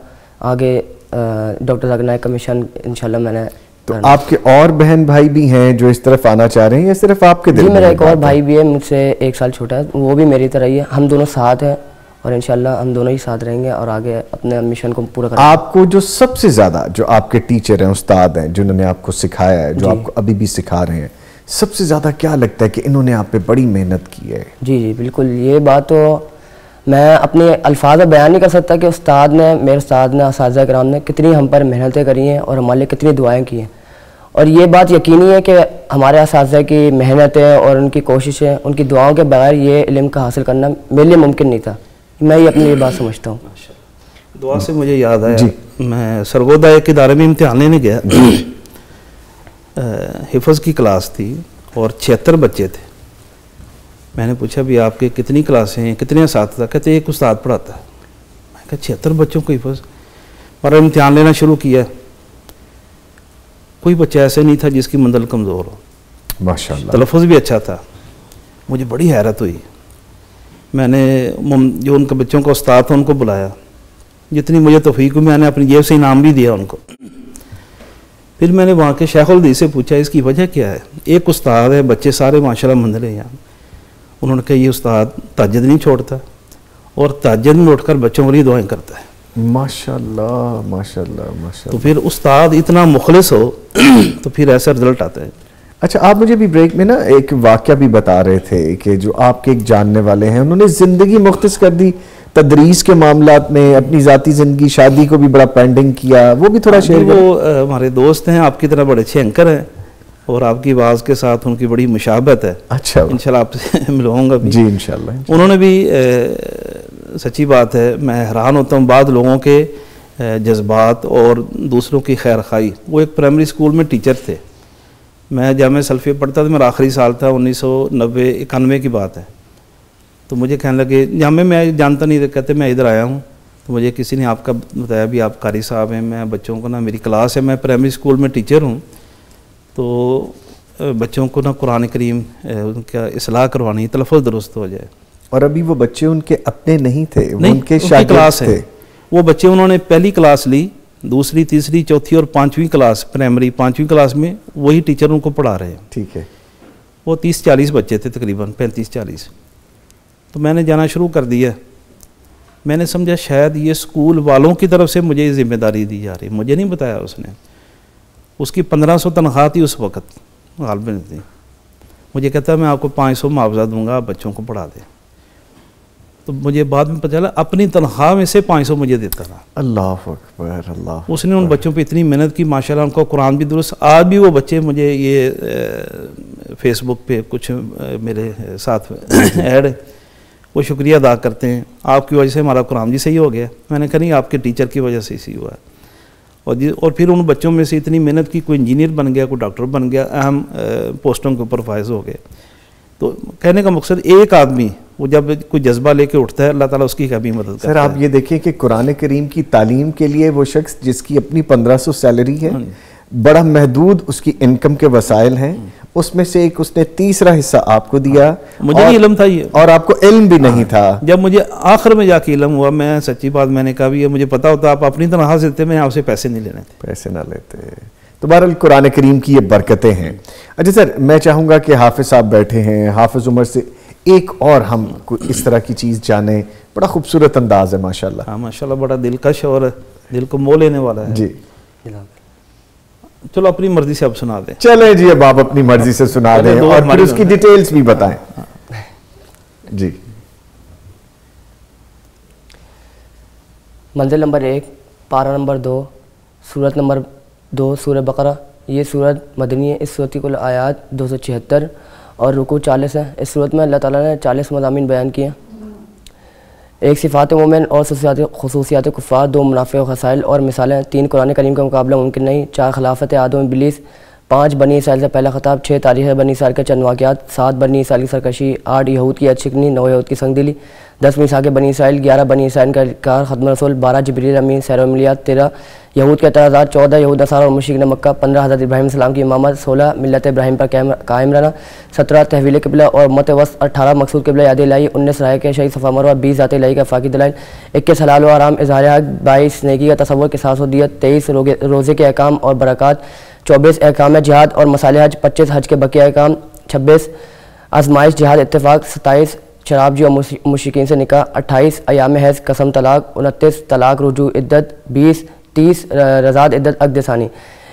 آگے ڈاکٹر ذاکر نائک کا مشن انشاءاللہ میں نے. تو آپ کے اور بہن بھائی بھی ہیں جو اس طرف آنا چاہ رہے ہیں یا صرف آپ کے دل میں؟ جی میرا ایک اور بھائی بھی ہے، مجھ سے 1 سال چھوٹا ہے، وہ بھی میری طرح ہی ہے. ہم دونوں ساتھ ہیں اور انشاءاللہ ہم دونوں ہی ساتھ رہیں گے اور آگے اپنے مشن کو پورا کریں گے. آپ کو جو سب سے زیادہ، جو آپ کے ٹیچر ہیں، استاد ہیں، جنہوں نے آپ کو سکھایا ہے، جو آپ کو ابھی بھی سکھا رہے ہیں، سب سے زیادہ کیا لگتا ہے کہ انہوں نے آپ پہ بڑی محنت کی ہے؟ جی جی بالکل، یہ بات تو میں اپنے الفاظ میں بیان نہیں کر سکتا کہ میرے استاد نے، اساتذہ کرام نے کتنی ہم پر محنتیں کری ہیں اور ہمارے لیے کتنی دعائیں کی ہیں. اور یہ بات یقینی ہے کہ ہمارے اساتذہ کی محنتیں اور ان کی کوششیں، ان کی دعاؤں کے بغیر یہ علم کا حاصل کرنا میرے لیے ممکن نہیں تھا. میں یہ اپنی یہ بات سمجھتا ہوں. دعا سے مجھے یاد آیا، میں سرگودا ایک ادارے میں امتحان لینے گیا، حفظ کی کلاس تھی اور 76 بچے تھے. میں نے پوچھا بھی آپ کے کتنی کلاسیں ہیں، کتنے اساتذہ؟ کہتے ایک استاد پڑھاتا ہے. میں کہا 76 بچوں کو حفظ، اور امتحان لینا شروع کیا. کوئی بچہ ایسے نہیں تھا جس کی منزل کمزور ہو، ماشاءاللہ تلفظ بھی اچھا تھا. مجھے بڑی حیرت ہوئی. میں نے جو ان کے بچوں کا استاد تھا ان کو بلایا، جتنی مجھے توفیق ہوئی میں نے اپنی جیب سے انعام بھی دیا ان کو. پھر میں نے وہاں کے شیخ الحدیث سے پوچھا اس کی وجہ کیا ہے؟ ایک استاد ہے، بچے سارے ماشاءاللہ منزل ہیں یہاں. انہوں نے کہا یہ استاد تہجد نہیں چھوڑتا اور تہجد میں اٹھ کر بچوں کے لیے دعائیں کرتا ہے. ماشاءاللہ ماشاءاللہ ماشاءاللہ. تو پھر استاد اتنا مخلص ہو تو پھر ایسا رزلٹ آتا ہے. اچھا آپ مجھے بھی بریک میں نا ایک واقعہ بھی بتا رہے تھے کہ جو آپ کے ایک جاننے والے ہیں انہوں نے زندگی مختص کر دی تدریس کے معاملات میں، اپنی ذاتی زندگی شادی کو بھی بڑا پینڈنگ کیا، وہ بھی تھوڑا شیئر کریں۔ وہ ہمارے دوست ہیں، آپ کی طرح بڑے اچھے اینکر ہیں اور آپ کی آواز کے ساتھ ان کی بڑی مشابہت ہے۔ اچھا انشاءاللہ آپ سے ملواؤں گا بھی۔ جی انشاءاللہ۔ انہوں نے بھی سچی بات ہے، میں حیران ہوتا ہوں بعض لوگوں کے جذبات اور دوسروں کی خیر خواہی۔ وہ ایک پرائمری اسکول میں ٹیچر تھے، میں جامعہ سلفیہ پڑھتا تھا، میرا آخری سال تھا، 1991 کی بات ہے۔ تو مجھے کہنے لگے، جامعہ میں جانتا نہیں تھا، کہتے میں ادھر آیا ہوں، تو مجھے کسی نے آپ کا بتایا بھی آپ قاری صاحب ہیں، میں بچوں کو نا میری کلاس ہے، میں پرائمری اسکول میں ٹیچر ہوں، تو بچوں کو نا قرآن کریم ان کا اصلاح کروانی، تلفظ درست ہو جائے۔ اور ابھی وہ بچے ان کے اپنے نہیں تھے، وہ نہیں، ان کے کی شاگرد کلاس تھے۔ ہے۔ وہ بچے انہوں نے پہلی کلاس لی، دوسری، تیسری، چوتھی اور 5ویں کلاس، پرائمری 5ویں کلاس میں وہی ٹیچر ان کو پڑھا رہے ہیں۔ ٹھیک ہے۔ وہ 30-40 بچے تھے، تقریباً 35-40۔ تو میں نے جانا شروع کر دیا، میں نے سمجھا شاید یہ اسکول والوں کی طرف سے مجھے یہ ذمہ داری دی جا رہی، مجھے نہیں بتایا اس نے۔ اس کی 1500 تنخواہ تھی اس وقت، غالباً تھی۔ مجھے کہتا ہے میں آپ کو 500 معاوضہ دوں گا، آپ بچوں کو پڑھا دیں۔ تو مجھے بعد میں پتہ چلا اپنی تنخواہ میں سے 500 مجھے دیتا تھا۔ اللہ اکبر، اللہ۔ اس نے ان بچوں پہ اتنی محنت کی، ماشاءاللہ ان کو قرآن بھی درست۔ آج بھی وہ بچے مجھے یہ فیس بک پہ کچھ میرے ساتھ ایڈ، وہ شکریہ ادا کرتے ہیں، آپ کی وجہ سے ہمارا قرآن بھی صحیح ہو گیا۔ میں نے کہا نہیں، آپ کے ٹیچر کی وجہ سے ہی صحیح ہوا ہے۔ اور پھر ان بچوں میں سے اتنی محنت کی، کوئی انجینئر بن گیا، کوئی ڈاکٹر بن گیا، اہم پوسٹوں کے اوپر فائز ہو گئے۔ تو کہنے کا مقصد ایک آدمی وہ جب کوئی جذبہ لے کے اٹھتا ہے، اللہ تعالیٰ اس کی کبھی مدد کرتا ہے۔ سر آپ یہ دیکھیں کہ قرآن کریم کی تعلیم کے لیے وہ شخص جس کی اپنی 1500 سیلری ہے، بڑا محدود اس کی انکم کے وسائل ہیں، اس میں سے ایک اس نے تیسرا حصہ آپ کو دیا۔ مجھے نہیں علم تھا یہ، اور آپ کو علم بھی نہیں تھا۔ جب مجھے آخر میں جا کے علم ہوا، میں سچی بات میں نے کہا بھی یہ مجھے پتا ہوتا آپ اپنی تنخواہ سے دیتے، میں آپ سے پیسے نہیں لینے تھے، پیسے نہ لیتے۔ تو بہرحال قرآن کریم کی یہ برکتیں ہیں۔ اچھا سر، میں چاہوں گا کہ حافظ صاحب بیٹھے ہیں، حافظ عمر سے ایک اور ہم اس طرح کی چیز جانیں، بڑا خوبصورت انداز ہے ماشاءاللہ۔ ہاں ماشاءاللہ، بڑا دلکش اور دل کو مو لینے والا ہے۔ جی چلو اپنی مرضی سے اب سنا دیں۔ چلیں جی، اب آپ اپنی مرضی سے سنا دیں اور پھر اس کی ڈیٹیلز بھی بتائیں۔ جی منزل نمبر 1، پارہ نمبر 2، سورت نمبر 2، سورہ بقرہ۔ یہ سورت مدنی ہے۔ اس سورت کی کل آیات 276 اور رکوع 40 ہے۔ اس سورت میں اللہ تعالیٰ نے 40 مضامین بیان کیے ہیں۔ ایک صفات مومن اور خصوصیات کفار، 2 منافع و خسائل اور مثالیں، 3 قرآن کریم کا مقابلہ ممکن نہیں، 4 خلافت آدم ابلیس، 5 بنی اسرائیل سے پہلا خطاب، 6 تاریخ بنی اسرائیل کے چند واقعات، 7 بنی اسرائیل کی سرکشی، 8 یہود کی ادشکنی، 9 یہود کی سنگ دلی، 10 میثاق بنی اسرائیل، 11 بنی اسرائیل کا انکار ختم رسول، 12 جبریل امین سیر و عملیات، 13 یہود کے اعتراضات، 14 یہود نصارہ اور مشرکین مکہ، 15 حضرت ابراہیم علیہ السلام کی امامت، 16 ملت ابراہیم پر قائم رہنا، 17 تحویل قبلہ اور امت وسط، 18 مقصود قبلہ یاد الہی، 19 رائے کے شہید صفا مروہ، 20 ذات الہی کا فاقی دلائل، 21 حلال و حرام اظہار حق، 22 نیکی کا تصور قصاص و دیت، 23 روزے کے احکام اور برکات، 24 احکام جہاد اور مصالح حج، 25 حج کے بقیہ احکام، 26 آزمائش جہاد اتفاق، 27 شراب جو مشرکین سے نکاح، 28 ایام حیض قسم طلاق، 29 طلاق رجوع عدت، 30 رضاعت عدت عقد ثانی،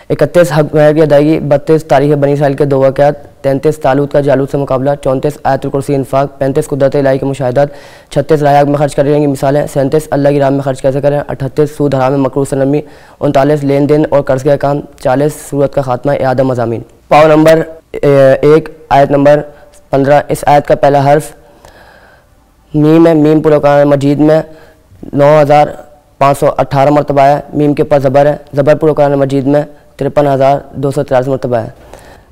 31 حق مہر کی ادائیگی، 32 تاریخ بنی اسرائیل کے 2 واقعات، 33 طالوت کا جالوت سے مقابلہ، 34 آیت الکرسی انفاق، 35 قدرت الہی کے مشاہدات، 36 رائے حق میں خرچ کرنے کی مثالیں، 37 اللہ کی راہ میں خرچ کیسے کریں، 38 سود حرام میں مکروہ سے نرمی، 39 لین دین اور قرض کے احکام، 40 سورت کا خاتمہ اعادہ مضامین۔ پاؤ نمبر 1 آیت نمبر 15۔ اس آیت کا پہلا حرف میم ہے۔ میم پورا قرآن مجید میں 9518 مرتبہ ہے۔ میم کے پاس زبر ہے۔ زبر پورا قرآن مجید میں 53283 مرتبہ ہے۔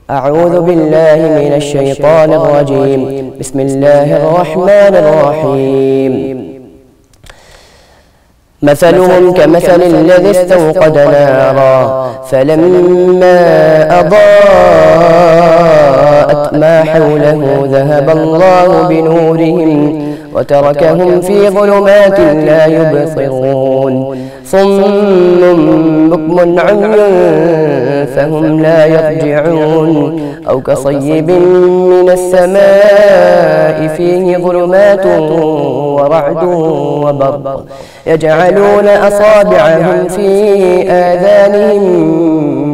اعوذ باللہ من الشیطان الرجیم، بسم اللہ الرحمن الرحیم۔ مثلهم كمثل الذي استوقد نارا فلما أضاءت ما حوله ذهب الله بنورهم وتركهم في ظلمات لا يبصرون صم بكم عمي فهم لا يرجعون أو كصيب من السماء فيه ظلمات ورعد وبرق يجعلون أصابعهم في آذانهم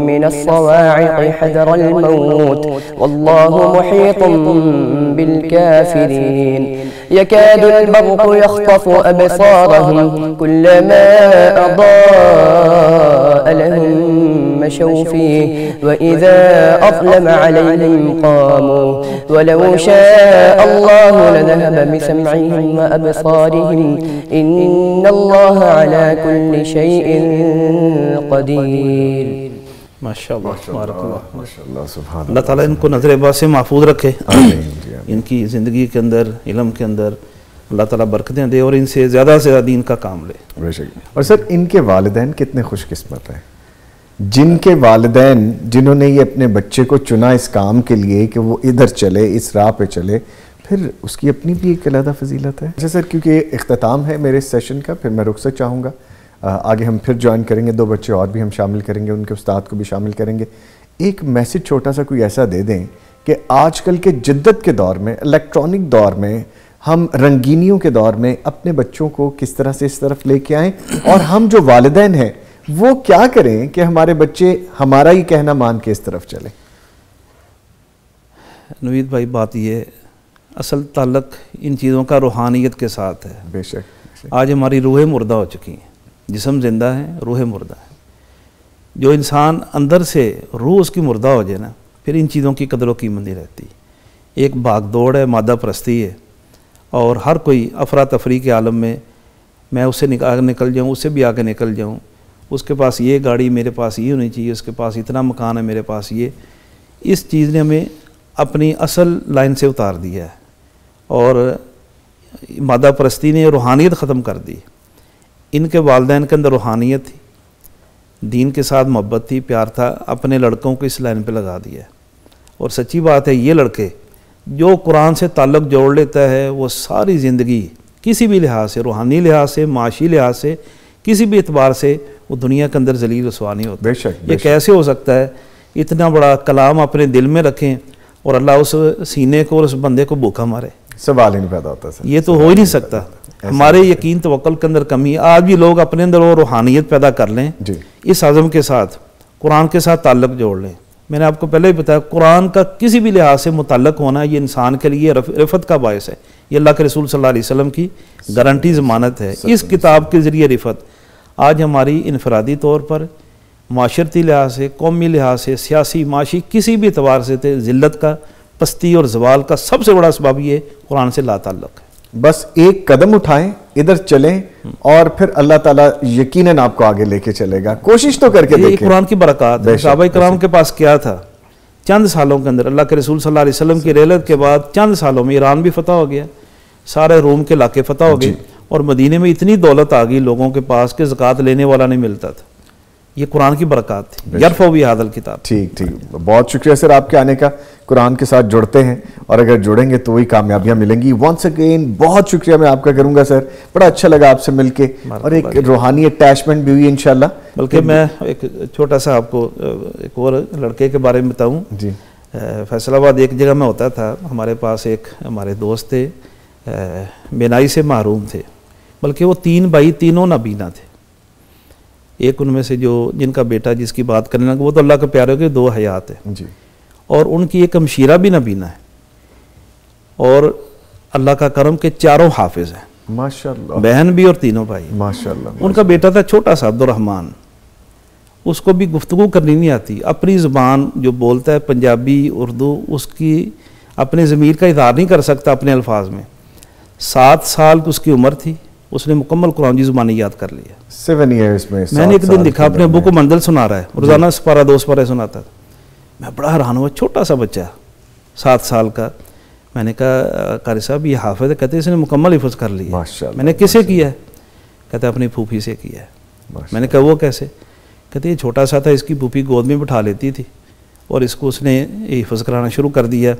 من الصواعق حذر الموت والله محيط بالكافرين يكاد البرق يخطف أبصارهم كلما أضاء لهم مشوا فيه وإذا أظلم عليهم قاموا ولو شاء الله لذهب بسمعهم وأبصارهم إن الله على كل شيء قدير. ماشاءاللہ تبارک اللہ. ماشاءاللہ سبحان اللہ تعالیٰ ان کو نظر باز سے محفوظ رکھے, ان کی زندگی کے اندر علم کے اندر اللہ تعالیٰ برکتیں دے اور ان سے زیادہ سے زیادہ دین کا کام لے. بے شک. اور سر ان کے والدین کتنے خوش قسمت ہیں جن کے والدین جنہوں نے یہ اپنے بچے کو چنا اس کام کے لیے کہ وہ ادھر چلے, اس راہ پہ چلے, پھر اس کی اپنی بھی ایک علیحدہ فضیلت ہے. اچھا سر, کیونکہ اختتام ہے میرے اس سیشن کا, پھر میں رخصت چاہوں گا, آگے ہم پھر جوائن کریں گے, 2 بچے اور بھی ہم شامل کریں گے, ان کے استاد کو بھی شامل کریں گے. ایک میسج چھوٹا سا کوئی ایسا دے دیں کہ آج کل کے جدت کے دور میں, الیکٹرانک دور میں, ہم رنگینیوں کے دور میں اپنے بچوں کو کس طرح سے اس طرف لے کے آئیں, اور ہم جو والدین ہیں وہ کیا کریں کہ ہمارے بچے ہمارا ہی کہنا مان کے اس طرف چلیں. نوید بھائی, بات یہ اصل تعلق ان چیزوں کا روحانیت کے ساتھ ہے. بے شک. آج ہماری روحیں مردہ ہو چکی ہیں, جسم زندہ ہے, روح مردہ ہے. جو انسان اندر سے روح اس کی مردہ ہو جائے نا, پھر ان چیزوں کی قدر و قیمت نہیں رہتی. ایک بھاگ دوڑ ہے, مادہ پرستی ہے, اور ہر کوئی افراتفری کے عالم میں میں اس سے نکل جاؤں, اس سے بھی آگے نکل جاؤں, اس کے پاس یہ گاڑی, میرے پاس یہ ہونی چاہیے, اس کے پاس اتنا مکان ہے, میرے پاس یہ. اس چیز نے ہمیں اپنی اصل لائن سے اتار دیا ہے, اور مادہ پرستی نے روحانیت ختم کر دی. ان کے والدین کے اندر روحانیت تھی, دین کے ساتھ محبت تھی, پیار تھا, اپنے لڑکوں کو اس لائن پہ لگا دیا ہے. اور سچی بات ہے, یہ لڑکے جو قرآن سے تعلق جوڑ لیتا ہے وہ ساری زندگی کسی بھی لحاظ سے, روحانی لحاظ سے, معاشی لحاظ سے, کسی بھی اعتبار سے وہ دنیا کے اندر ذلیل رسوا نہیں ہوتا. بے شک. یہ کیسے ہو سکتا ہے اتنا بڑا کلام اپنے دل میں رکھیں اور اللہ اس سینے کو اور اس بندے کو بھوکا مارے؟ سوال ہی نہیں پیدا ہوتا سر. یہ تو ہو ہی نہیں سکتا. ہمارے یقین توکل کے اندر کمی ہے. آج بھی لوگ اپنے اندر وہ روحانیت پیدا کر لیں, اس عزم کے ساتھ قرآن کے ساتھ تعلق جوڑ لیں. میں نے آپ کو پہلے ہی بتایا, قرآن کا کسی بھی لحاظ سے متعلق ہونا یہ انسان کے لیے رفت کا باعث ہے. یہ اللہ کے رسول صلی اللہ علیہ وسلم کی گارنٹی ضمانت ہے. اس کتاب کے ذریعے رفت آج ہماری انفرادی طور پر, معاشرتی لحاظ سے, قومی لحاظ سے, سیاسی, معاشی, کسی بھی اعتبار سے ذلت کا, پستی اور زوال کا سب سے بڑا اسباب یہ قرآن سے لا تعلق ہے. بس ایک قدم اٹھائیں, ادھر چلیں, اور پھر اللہ تعالیٰ یقیناً آپ کو آگے لے کے چلے گا. کوشش تو کر کے دیکھیں. یہ قرآن کی برکات ہے. صحابہ کرام کے پاس کیا تھا, چند سالوں کے اندر اللہ کے رسول صلی اللہ علیہ وسلم کی رحلت کے بعد چند سالوں میں ایران بھی فتح ہو گیا, سارے روم کے علاقے فتح ہو گئے, اور مدینے میں اتنی دولت آ گئی لوگوں کے پاس کہ زکوٰۃ لینے والا نہیں ملتا تھا. یہ قرآن کی برکات تھی. یرفع بھی ھذا الکتاب. ٹھیک. بہت شکریہ سر آپ کے آنے کا. قرآن کے ساتھ جڑتے ہیں, اور اگر جڑیں گے تو وہی کامیابیاں ملیں گی. ونس اگین بہت شکریہ میں آپ کا کروں گا سر, بڑا اچھا لگا آپ سے مل کے, اور ایک روحانی اٹیچمنٹ بھی ہوئی انشاءاللہ. بلکہ میں ایک چھوٹا سا آپ کو ایک اور لڑکے کے بارے میں بتاؤں. جی. فیصل آباد ایک جگہ میں ہوتا تھا, ہمارے پاس ایک ہمارے دوست تھے, بینائی سے محروم تھے, بلکہ وہ 3 بھائی, تینوں نابینا تھے. ایک ان میں سے جن کا بیٹا جس کی بات کرنے لگا وہ تو اللہ کے پیارے کے 2 حیات ہیں, جی, اور ان کی ایک ہمشیرہ بھی نابینا ہے, اور اللہ کا کرم کے 4 حافظ ہیں, ماشاءاللہ, بہن بھی اور تینوں بھائی. ماشاءاللہ. ان کا بیٹا تھا چھوٹا سا عبدالرحمن, اس کو بھی گفتگو کرنی نہیں آتی. اپنی زبان جو بولتا ہے پنجابی, اردو, اس کی اپنے ضمیر کا اظہار نہیں کر سکتا اپنے الفاظ میں. 7 سال کی اس کی عمر تھی, اس نے مکمل قرآن کی زبانی یاد کر لیا. 7 ایئرز میں. میں نے ایک دن دیکھا اپنے ابو کو منزل سنا رہا ہے, روزانہ سپارہ 2 سپارے سناتا تھا. میں بڑا حیران ہوا, چھوٹا سا بچہ 7 سال کا. میں نے کہا قاری صاحب یہ حافظ ہے؟ کہتے اس نے مکمل حفظ کر لیا. میں نے کسے کیا ہے؟ کہتے اپنی پھوپھی سے کیا ہے. میں نے کہا وہ کیسے؟ کہتے یہ چھوٹا سا تھا, اس کی پھوپھی گود میں بٹھا لیتی تھی, اور اس کو اس نے حفظ کرانا شروع کر دیا.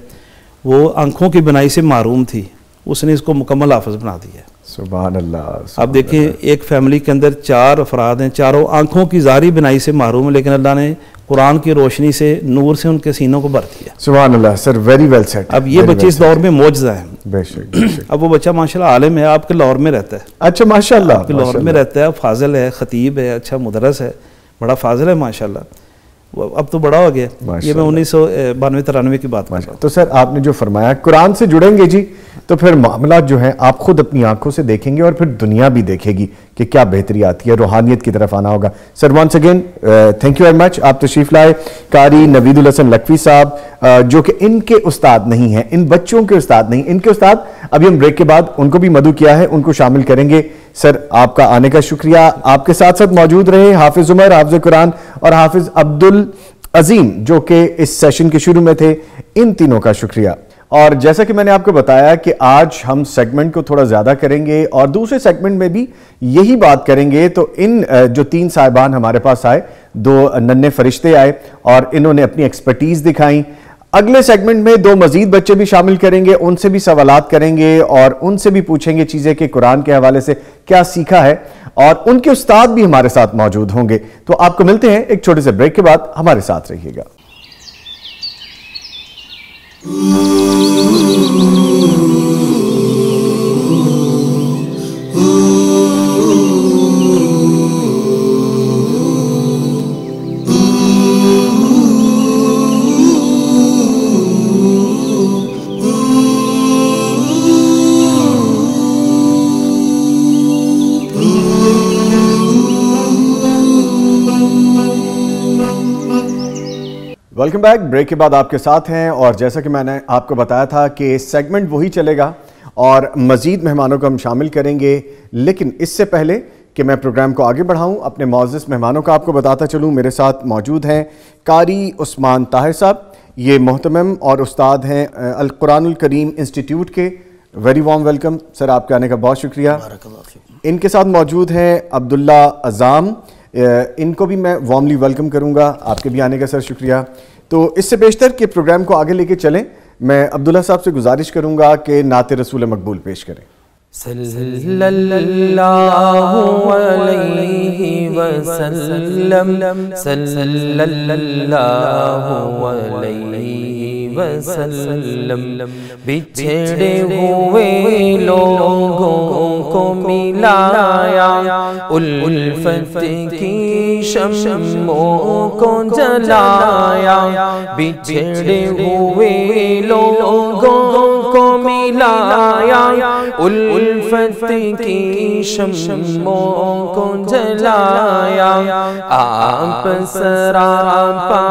وہ آنکھوں کی بنائی سے محروم تھی, اس نے اس کو مکمل حافظ بنا دیا. سبحان اللہ. اب دیکھیں ایک فیملی کے اندر 4 افراد ہیں, چاروں آنکھوں کی ظاہری بنائی سے محروم ہیں, لیکن اللہ نے قرآن کی روشنی سے, نور سے ان کے سینوں کو بھر دیا. سبحان اللہ سر, ویری ویل سیٹ. اب یہ بچے اس دور میں معجزہ ہیں. بے شک. اب وہ بچہ ماشاءاللہ عالم ہے, آپ کے لاہور میں رہتا ہے. اچھا ماشاءاللہ, آپ کے لاہور میں رہتا ہے, فاضل ہے, خطیب ہے, اچھا مدرس ہے, بڑا فاضل ہے ماشاءاللہ. اب تو بڑا ہو گیا. یہ میں 1992-93 کی بات کر رہا ہوں. تو سر آپ نے جو فرمایا قرآن سے جڑیں گے جی تو پھر معاملات جو ہیں آپ خود اپنی آنکھوں سے دیکھیں گے اور پھر دنیا بھی دیکھے گی کہ کیا بہتری آتی ہے. روحانیت کی طرف آنا ہوگا. Sir once again thank you very much, آپ تشریف لائے. قاری نوید الحسن لکھوی صاحب جو کہ ان کے استاد نہیں ہیں, ان بچوں کے استاد نہیں, ان کے استاد ابھی ہم بریک کے بعد ان کو بھی مدعو کیا ہے, ان کو شامل کریں گے. سر آپ کا آنے کا شکریہ. آپ کے ساتھ ساتھ موجود رہے حافظ عمر, حافظ قرآن اور حافظ عبدالعظیم جو کہ اس سیشن کے شروع میں تھے. ان تینوں کا شکریہ. اور جیسا کہ میں نے آپ کو بتایا کہ آج ہم سیگمنٹ کو تھوڑا زیادہ کریں گے اور دوسرے سیگمنٹ میں بھی یہی بات کریں گے. تو ان جو 3 صاحبان ہمارے پاس آئے, 2 ننھے فرشتے آئے اور انہوں نے اپنی ایکسپرٹیز دکھائیں. اگلے سیگمنٹ میں 2 مزید بچے بھی شامل کریں گے, ان سے بھی سوالات کریں گے اور ان سے بھی پوچھیں گے چیزیں کہ قرآن کے حوالے سے کیا سیکھا ہے, اور ان کے استاد بھی ہمارے ساتھ موجود ہوں گے. تو آپ کو ملتے ہیں ایک چھوٹے سے بریک کے بعد, ہمارے ساتھ رہیے گا. Welcome back. بریک کے بعد آپ کے ساتھ ہیں اور جیسا کہ میں نے آپ کو بتایا تھا کہ سیگمنٹ وہی چلے گا اور مزید مہمانوں کو ہم شامل کریں گے. لیکن اس سے پہلے کہ میں پروگرام کو آگے بڑھاؤں, اپنے معزز مہمانوں کا آپ کو بتاتا چلوں. میرے ساتھ موجود ہیں قاری عثمان طاہر صاحب, یہ محتمم اور استاد ہیں القرآن الکریم انسٹیٹیوٹ کے. ویری وارم ویلکم سر, آپ کے آنے کا بہت شکریہ. ان کے ساتھ موجود ہیں عبداللہ اعظم, ان کو بھی میں وارملی ویلکم کروں گا. آپ کے بھی آنے کا سر شکریہ. تو اس سے بیشتر کہ پروگرام کو آگے لے کے چلیں, میں عبداللہ صاحب سے گزارش کروں گا کہ نعت رسول مقبول پیش کریں. صلی اللہ علیہ وسلم, صلی اللہ علیہ وسلم. بچھڑے ہوئے لوگوں کو ملایا, الفت کی شمعوں کو جلایا. بچھڑے ہوئے لوگوں کو ملایا, الفت کی شمعوں کو جلایا. آپ سراپا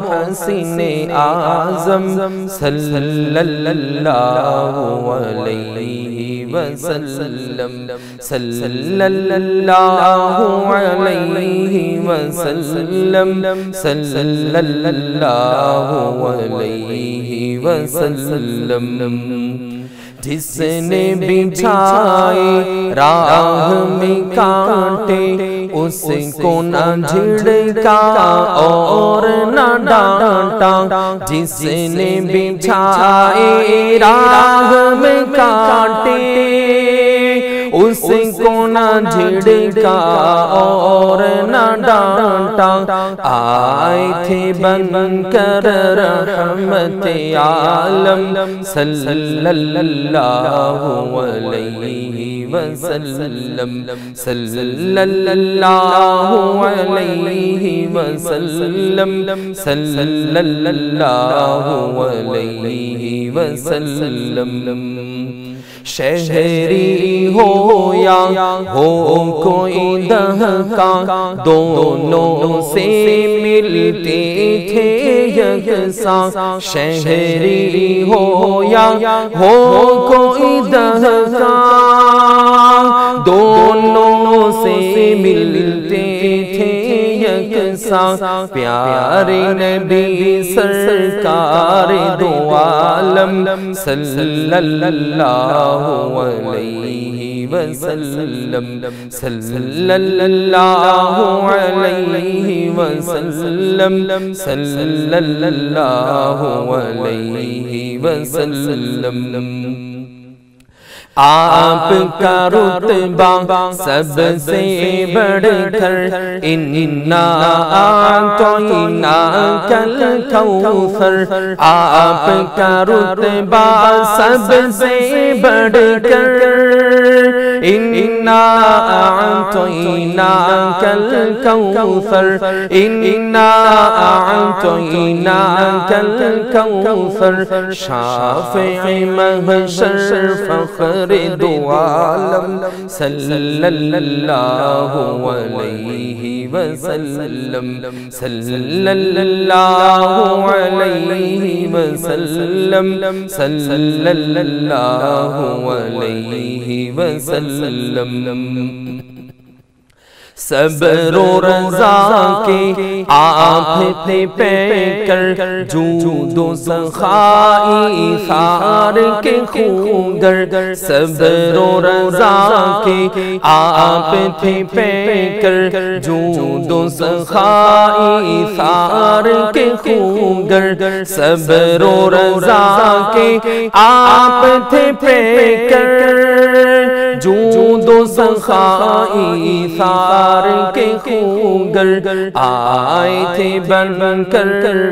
محسن اعظم صلی اللہ علیہ وسلم, صلی اللہ علیہ وسلم, صلی اللہ علیہ وسلم. جس نے بچھائے راہ میں کانٹے, اس کو نہ جھڑکا اور نہ ڈانٹا. جس نے بچھائے راہ میں کانٹے, اس کو نہ جھڑکا اور نہ ڈانٹا. آئے تھے بن کر رحمت عالم صلی اللہ علیہ وسلم, صلی اللہ علیہ وسلم, صلی اللہ علیہ وسلم. شہری ہو یا ہو کوئی دہقاں, دونوں سے ملتے تھے یکساں. شہری ہو یا ہو کوئی دہقاں, دونوں سے ملتے تھے یکساں. پیارے نبی سرکار دو عالم صلی اللہ علیہ وسلم, صلی اللہ علیہ وسلم, صلی اللہ علیہ وسلم. آپ کا رتبہ سب سے بڑھ کر انا اعطیناک الکوثر، آپ کا رتبہ سب سے بڑھ کر انا اعطیناک الکوثر، انا اعطیناک الکوثر، شافع محشر فخر دو عالم صلی اللہ علیہ وسلم، صلی اللہ علیہ وسلم، صلی اللہ علیہ وسلم۔ صبر و رضا کے آپ تھے پیکر، جود و سخائی ایثار کے خوگر، صبر و رضا کے آپ تھے پیکر، جود و سخائی ایثار کے خوگر، صبر و رضا کے آپ تھے پیکر، جود و سخائی ایثار کے خوگر، آئے تھے بن کر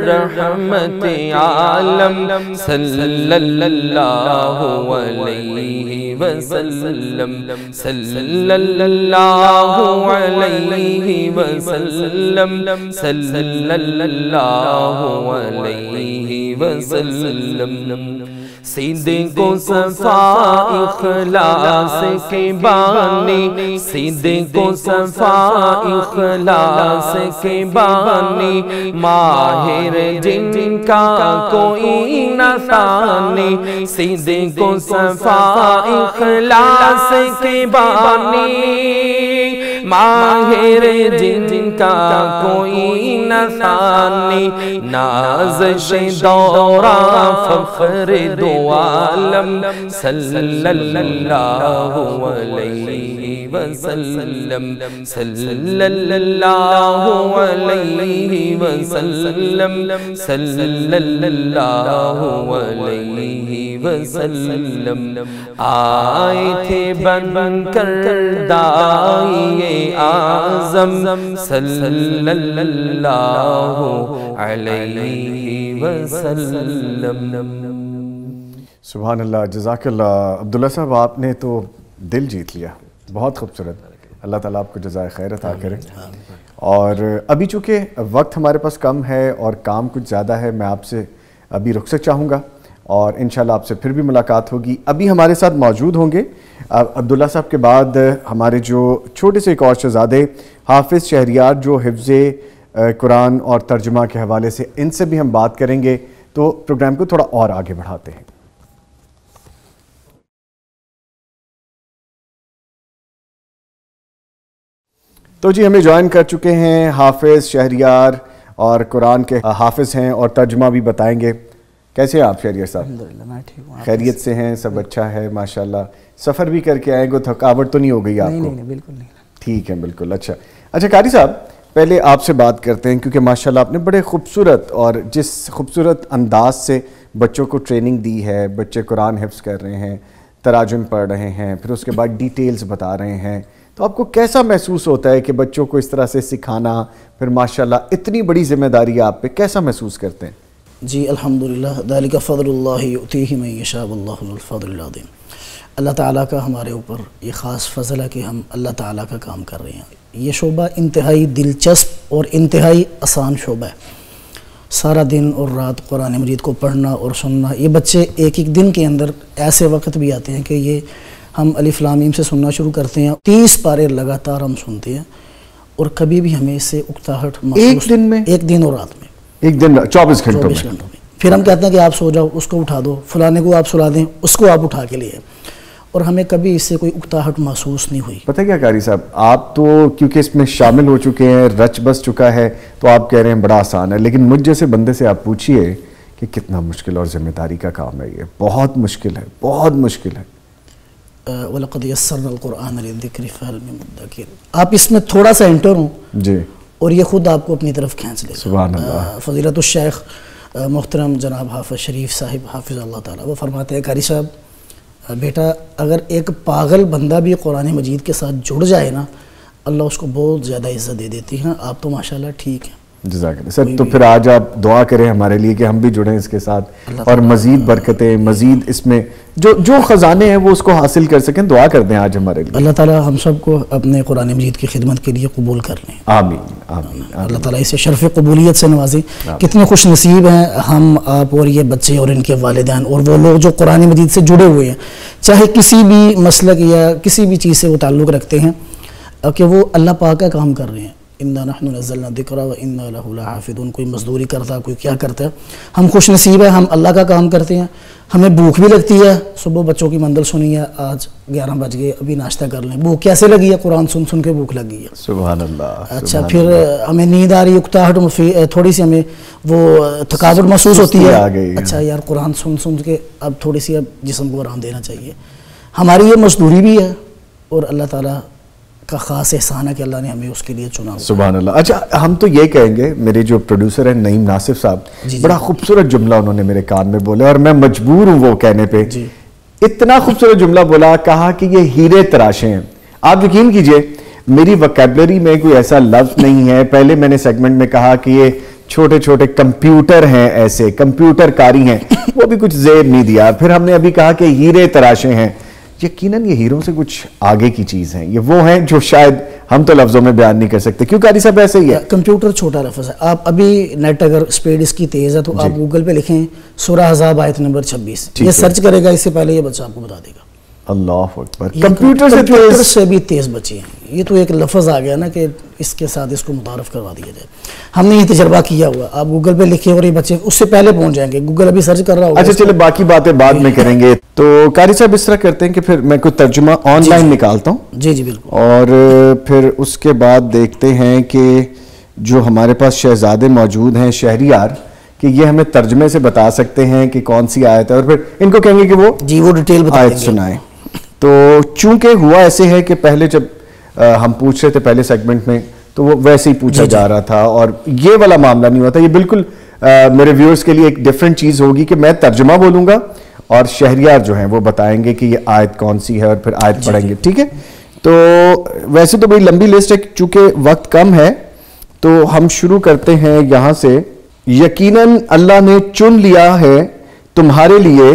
رحمت عالم صلی اللہ علیہ وسلم، صلی اللہ علیہ وسلم، صلی اللہ علیہ وسلم۔ صدق و صفا اخلاص کے بانی، صدق و صفا اخلاص کے بانی، ماہر جن کا کوئی نہ ثانی، صدق و صفا اخلاص کے بانی، ماہر جن کا کوئی نہ ثانی، نازش دوران فخر دو عالم صلی اللہ علیہ وسلم، صلی اللہ علیہ وسلم، صلی اللہ علیہ وسلم۔ آئے تھے بن کر داعی اعظم صلی اللہ علیہ وسلم۔ سبحان اللہ، جزاک اللہ عبداللہ صاحب، آپ نے تو دل جیت لیا، بہت خوبصورت۔ اللہ تعالیٰ آپ کو جزائے خیر عطا کرے۔ اور ابھی چونکہ وقت ہمارے پاس کم ہے اور کام کچھ زیادہ ہے، میں آپ سے ابھی رخصت چاہوں گا اور انشاءاللہ آپ سے پھر بھی ملاقات ہوگی۔ ابھی ہمارے ساتھ موجود ہوں گے عبداللہ صاحب کے بعد ہمارے جو چھوٹے سے ایک اور شہزادے حافظ شہریار، جو حفظ قرآن اور ترجمہ کے حوالے سے ان سے بھی ہم بات کریں گے، تو پروگرام کو تھوڑا اور آگے بڑھاتے ہیں۔ تو جی ہمیں جوائن کر چکے ہیں حافظ شہریار اور قرآن کے حافظ ہیں اور ترجمہ بھی بتائیں گے۔ کیسے ہیں آپ شہریار صاحب؟ الحمدللہ میں ٹھیک ہوں۔ خیریت سے ہیں؟ سب اچھا ہے ماشاءاللہ؟ سفر بھی کر کے آئیں گے، تھکاوٹ تو نہیں ہو گئی آپ کو؟ نہیں بالکل نہیں۔ ٹھیک ہے، بالکل۔ اچھا قاری صاحب، پہلے آپ سے بات کرتے ہیں کیونکہ ماشاءاللہ آپ نے بڑے خوبصورت اور جس خوبصورت انداز سے بچوں کو ٹریننگ دی ہے، بچے قرآن حفظ کر رہے ہیں، تراجم پڑھ رہے ہیں، پھر اس کے بعد ڈیٹیلز بتا رہے ہیں، تو آپ کو کیسا محسوس ہوتا ہے کہ بچوں کو اس طرح سے سکھانا، پھر ماشاءاللہ اتنی بڑی ذمہ داری آپ پہ، کیسا محسوس کرتے ہیں؟ جی الحمدللہ، ذالک فضل اللہ یؤتیہ من یشاء واللہ ذو الفضل العظیم۔ اللہ تعالیٰ کا ہمارے اوپر یہ خاص فضل ہے کہ ہم اللہ تعالیٰ کا کام کر رہے ہیں۔ یہ شعبہ انتہائی دلچسپ اور انتہائی آسان شعبہ ہے۔ سارا دن اور رات قرآن مجید کو پڑھنا اور سننا، یہ بچے ایک دن کے اندر ایسے وقت بھی آتے ہیں کہ یہ ہم الف لام میم سے سننا شروع کرتے ہیں، 30 پارے لگاتار ہم سنتے ہیں اور کبھی بھی ہمیں اس سے اکتاہٹ محسوس ایک دن میں؟ ایک دن اور رات میں، ایک دن 24 گھنٹوں میں۔ پھر ہم کہتے ہیں کہ آپ سو جاؤ، اس کو اٹھا دو، فلانے کو آپ سلا دیں، اس کو آپ اٹھا کے لیے، اور ہمیں کبھی اس سے کوئی اکتاہٹ محسوس نہیں ہوئی۔ پتہ کیا قاری صاحب، آپ تو کیونکہ اس میں شامل ہو چکے ہیں، رچ بس چکا ہے، تو آپ کہہ رہے ہیں بڑا آسان ہے، لیکن مجھ جیسے بندے سے آپ پوچھئے کہ کتنا مشکل اور ذمہ داری کا کام ہے، یہ بہت مشکل ہے، بہت مشکل ہے۔ وَلَقَدْ يَسَّرْنَا الْقُرْآنَ لِلذِّكْرِ فَهَلْ مِن مُدَّكِرٍ، آپ اس میں تھوڑا سا انٹر ہوں جی اور یہ خود آپ کو اپنی طرف کھینچ لے گا۔ سبحان اللہ۔ فضیلت الشیخ محترم جناب حافظ شریف صاحب حافظ اللہ تعالیٰ، وہ فرماتے ہیں قاری صاحب بیٹا اگر ایک پاگل بندہ بھی قرآن مجید کے ساتھ جڑ جائے نا اللہ اس کو بہت زیادہ عزت دے دیتی ہیں. آپ تو ماشاءاللہ ٹھیک ہیں. جزاک اللہ سر. تو پھر آج آپ دعا کریں ہمارے لیے کہ ہم بھی جڑیں اس کے ساتھ اور مزید برکتیں مزید اس میں جو خزانے ہیں وہ اس کو حاصل کر سکیں. دعا کر دیں آج ہمارے لیے. اللہ تعالیٰ ہم سب کو اپنے قرآن مجید کی خدمت کے لیے قبول کر لیں. آمین آمین. اللہ تعالیٰ اسے شرف قبولیت سے نوازیں. کتنے خوش نصیب ہیں ہم آپ اور یہ بچے اور ان کے والدین اور وہ لوگ جو قرآن مجید سے جڑے ہوئے ہیں, چاہے کسی بھی مسلک یا کسی بھی چیز سے وہ تعلق رکھتے ہیں, کہ وہ اللہ پاک کا کام کر رہے ہیں. اِنَّا نَحْنُ نَزَّلْنَا الذِّكْرَ وَإِنَّا لَهُ لَحَافِظُونَ. کوئی مزدوری کرتا ہے, کوئی کیا کرتا ہے. ہم خوش نصیب ہیں, ہم اللہ کا کام کرتے ہیں. ہمیں بھوک بھی لگتی ہے. صبح بچوں کی مندل سنی ہے, آج 11 بج گئے, ابھی ناشتہ کر لیں. بھوک کیسے لگی ہے؟ قرآن سن سن کے بھوک لگ گئی ہے. سبحان اللہ. اچھا پھر ہمیں نیند آ رہی ہے, اکتاہٹ, تھوڑی سی ہمیں وہ تھکاوٹ محسوس ہوتی ہے. اچھا یار قرآن سن سن کے اب تھوڑی سی اب جسم کو آرام دینا چاہیے. ہماری یہ مزدوری بھی ہے اور اللہ تعالیٰ کا خاص احسان ہے کہ اللہ نے ہمیں اس کے لیے چنا. سبحان اللہ. اچھا ہم تو یہ کہیں گے, میرے جو پروڈیوسر ہیں نعیم ناصف صاحب, بڑا خوبصورت جملہ انہوں نے میرے کان میں بولے اور میں مجبور ہوں وہ کہنے پہ. اتنا خوبصورت جملہ بولا, کہا کہ یہ ہیرے تراشے ہیں. آپ یقین کیجئے میری وکیبلری میں کوئی ایسا لفظ نہیں ہے. پہلے میں نے سیگمنٹ میں کہا کہ یہ چھوٹے چھوٹے کمپیوٹر ہیں, ایسے کمپیوٹر کاری ہیں, وہ بھی کچھ زیر نہیں دیا. پھر ہم نے ابھی کہا کہ ہیرے تراشے ہیں. یقیناً یہ ہیروں سے کچھ آگے کی چیز ہیں. یہ وہ ہیں جو شاید ہم تو لفظوں میں بیان نہیں کر سکتے. کیوں قاری صاحب ایسے ہی ہے؟ کمپیوٹر چھوٹا لفظ ہے. آپ ابھی نیٹ اگر سپیڈ اس کی تیز ہے تو آپ گوگل پہ لکھیں سورہ احزاب آیت نمبر 26, یہ سرچ کرے گا, اس سے پہلے یہ بچہ آپ کو بتا دے گا. اللہ اکبر. کمپیوٹر سے بھی تیز بچے ہیں. یہ تو ایک لفظ آ گیا نا کہ اس کے ساتھ اس کو متعارف کروا دیا جائے. ہم نے یہ تجربہ کیا ہوا. آپ گوگل پہ لکھیں اور یہ بچے اس سے پہلے پہنچ جائیں گے. گوگل ابھی سرچ کر رہا ہوگا. اچھا چلے باقی باتیں بعد میں کریں گے. تو قاری صاحب اس طرح کرتے ہیں کہ پھر میں کوئی ترجمہ آن لائن نکالتا ہوں. جی جی بالکل. اور پھر اس کے بعد دیکھتے ہیں کہ جو ہمارے پاس شہزادے موجود ہیں شہریار, کہ یہ ہمیں ترجمے سے بتا سکتے ہیں کہ کون سی آیت ہے, اور پھر ان کو کہیں گے کہ وہ ڈیٹیل آیت سنائیں. تو چونکہ ہوا ایسے ہے کہ پہلے جب ہم پوچھ رہے تھے پہلے سیگمنٹ میں تو وہ ویسے ہی پوچھا جا رہا تھا اور یہ والا معاملہ نہیں ہوتا. یہ بالکل میرے ویورز کے لیے ایک ڈیفرنٹ چیز ہوگی کہ میں ترجمہ بولوں گا اور شہریار جو ہیں وہ بتائیں گے کہ یہ آیت کون سی ہے اور پھر آیت پڑھیں گے. ٹھیک ہے. تو ویسے تو بڑی لمبی لسٹ ہے, چونکہ وقت کم ہے تو ہم شروع کرتے ہیں یہاں سے. یقیناً اللہ نے چن لیا ہے تمہارے لیے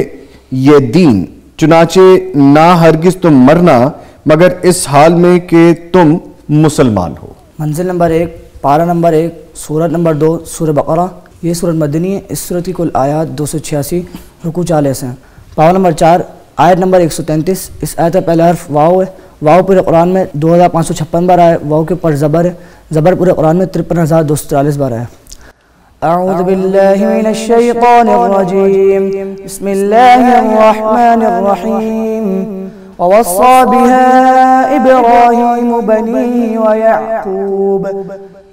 یہ دین, چنانچہ نہ ہرگز تم مرنا مگر اس حال میں کہ تم مسلمان ہو. منزل نمبر 1, پارہ نمبر 1, سورت نمبر 2, سورہ بقرہ. یہ سورت مدنی ہے. اس سورت کی کل آیات 286, رکوع 40 ہیں. پاور نمبر 4, آیت نمبر 133. اس آیت کا پہلا حرف واو ہے. واو پورے قرآن میں 2556 بار آیا. واو کے اوپر زبر ہے. زبر پورے قرآن میں 53,243 بار آیا. اعوذ باللہ من الشیطان الرجیم. بسم اللہ الرحمن الرحیم. ووصى بها إبراهيم بنيه ويعقوب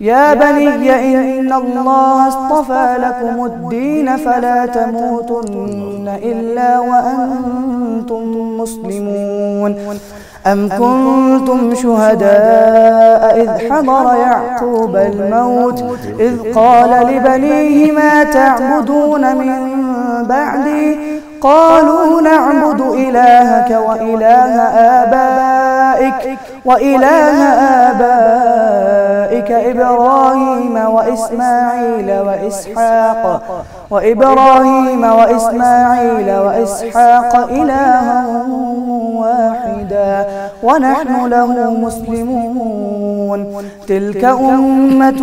يا بني إن الله اصطفى لكم الدين فلا تموتن إلا وأنتم مسلمون. أم كنتم شهداء إذ حضر يعقوب الموت إذ قال لبنيه ما تعبدون من بعدي قالوا نعبد إلهك وإله آبائك إبراهيم وإسحاق إلها واحدا ونحن له مسلمون. تلك أمة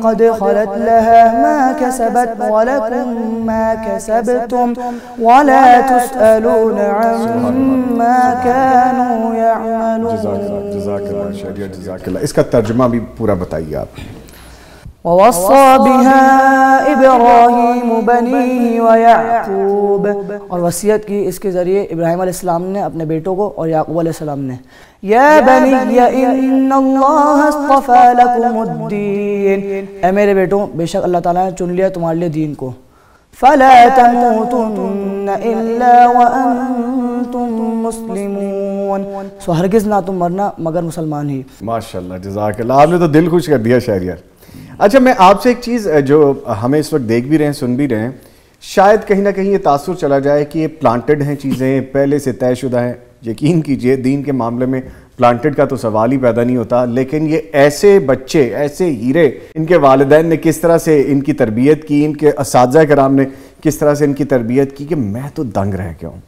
قد خلت لها ما كسبت ولكم ما كسبتم ولا تسألون عما كانوا يعملون. جزاک اللہ. اس کا ترجمہ بھی پورا بتائیے آپ. ووصى بها إبراهيم بنيه ويعقوب. اور وصیت کی اس کے ذریعے ابراہیم علیہ السلام نے اپنے بیٹوں کو اور یعقوب علیہ السلام نے. یا بنی ان اللہ اصطفى لكم الدین. اے میرے بیٹوں بے شک اللہ تعالیٰ نے چن لیا تمہارے لیے دین کو. فلا تموتن الا وانتم مسلمون. سو ہرگز نہ تم مرنا مگر مسلمان ہی. ماشاءاللہ جزاک اللہ. آپ نے تو دل خوش کر دیا شہریار. اچھا میں آپ سے ایک چیز جو ہمیں اس وقت دیکھ بھی رہے ہیں سن بھی رہے ہیں, شاید کہیں نہ کہیں یہ تاثر چلا جائے کہ یہ پلانٹڈ ہیں چیزیں، پہلے سے طے شدہ ہیں. یقین کیجئے دین کے معاملے میں پلانٹڈ کا تو سوال ہی پیدا نہیں ہوتا، لیکن یہ ایسے بچے، ایسے ہیرے، ان کے والدین نے کس طرح سے ان کی تربیت کی، ان کے اساتذہ کرام نے کس طرح سے ان کی تربیت کی کہ میں تو دنگ رہ گیا ہوں.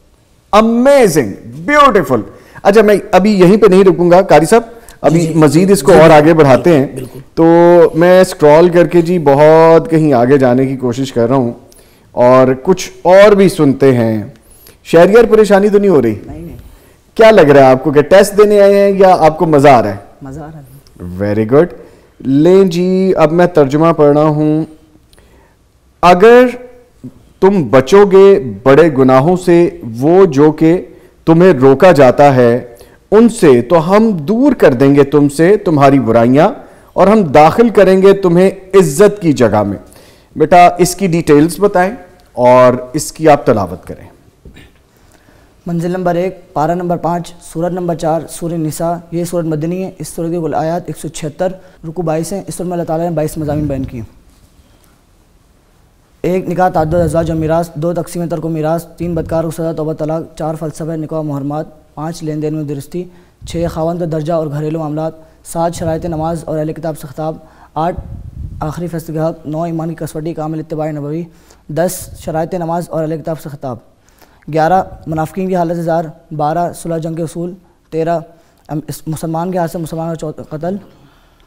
Amazing, beautiful. اچھا میں ابھی یہیں پہ نہیں رکوں گا قاری صاحب، ابھی مزید اس کو اور آگے بڑھاتے ہیں. تو میں اسکرول کر کے جی بہت کہیں آگے جانے کی کوشش کر رہا ہوں اور کچھ اور بھی سنتے ہیں. شہریار پریشانی تو نہیں ہو رہی؟ کیا لگ رہا ہے آپ کو کہ ٹیسٹ دینے آئے ہیں یا آپ کو مزہ آ رہا ہے؟ مزہ آ رہا ہے. Very good. لیں جی اب میں ترجمہ پڑھ رہا ہوں. اگر تم بچو گے بڑے گناہوں سے وہ جو کہ تمہیں روکا جاتا ہے ان سے، تو ہم دور کر دیں گے تم سے تمہاری برائیاں اور ہم داخل کریں گے تمہیں عزت کی جگہ میں. بیٹا اس کی ڈیٹیلز بتائیں اور اس کی آپ تلاوت کریں. منزل نمبر 1، پارہ نمبر 5، سورت نمبر 4، سورہ نساء. یہ سورت مدنی ہے. اس سورت کی کل آیات 176، رکوع 22 ہیں. اس سورت میں اللہ تعالیٰ نے 22 مضامین بیان کیے. 1 نکاح تعدد ازواج و میراث، 2 تقسیم ترک و میراث، 3 بدکار و سزا توبہ طلاق، 4 فلسفہ نکاح و محرمات، 5 لین دین میں درستی، 6 خاوند درجہ اور گھریلو معاملات، 7 شرائط نماز اور اہل کتاب سے خطاب، 8 آخری فیصلے کا حق، 9 ایمان کی کسوٹی کامل اتباع نبوی، 10 شرائط نماز اور اہل کتاب سے خطاب، 11 منافقین کی حالت اظہار، 12 صلح جنگ کے اصول، 13 مسلمان کے ہاتھ سے مسلمان کا قتل،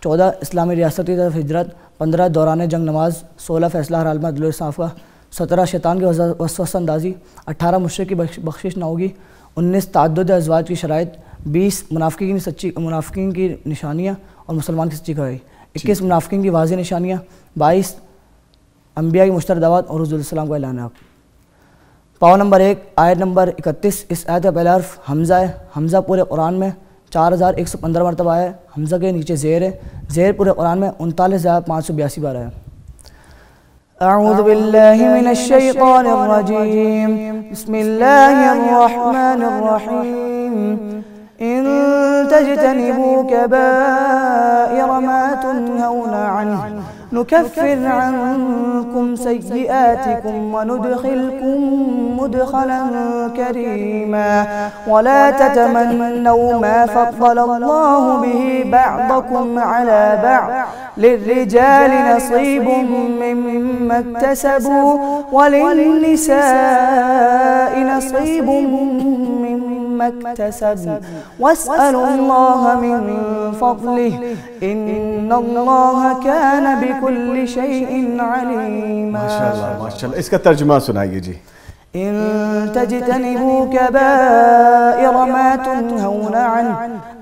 14 اسلامی ریاست کی طرف ہجرت، 15 دوران جنگ نماز، 16 فیصلہ ہر عالمہ دل صاف کا، 17 شیطان کی وسوسہ اندازی، 18 مشرک کی بخشش نہ ہوگی، 19 تعدد ازواج کی شرائط، 20 منافقین کی نشانیاں اور مسلمان کی سچی گواہی، 21 منافقین کی واضح نشانیاں، 22 انبیاء کی مشترکہ دعوت اور حضور السلام کا اعلان. پاؤ نمبر 1، آیت نمبر 31. اس آیت کا پہلا حرف حمزہ ہے. حمزہ پورے قرآن میں 4115 مرتبہ ہے. حمزہ کے نیچے زیر ہے. زیر پورے قرآن میں 39,582 بار ہے. اعوذ باللہ من الشیطان الرجیم، بسم اللہ الرحمن الرحیم. ان تجتنبوا كبائر ما تنهون عنه نكفر عنكم سيئاتكم وندخلكم مدخلا كريما ولا تتمنوا ما فضل الله به بعضكم على بعض للرجال نصيب مما اكتسبوا وللنساء نصيب مما اكتسبن واسألوا الله من فضله إن الله كان بكل شيء عليما. ماشاءاللہ اس کا ترجمہ سنائیے جی. ان تجتنبوا كبائر ما تنهون عنه،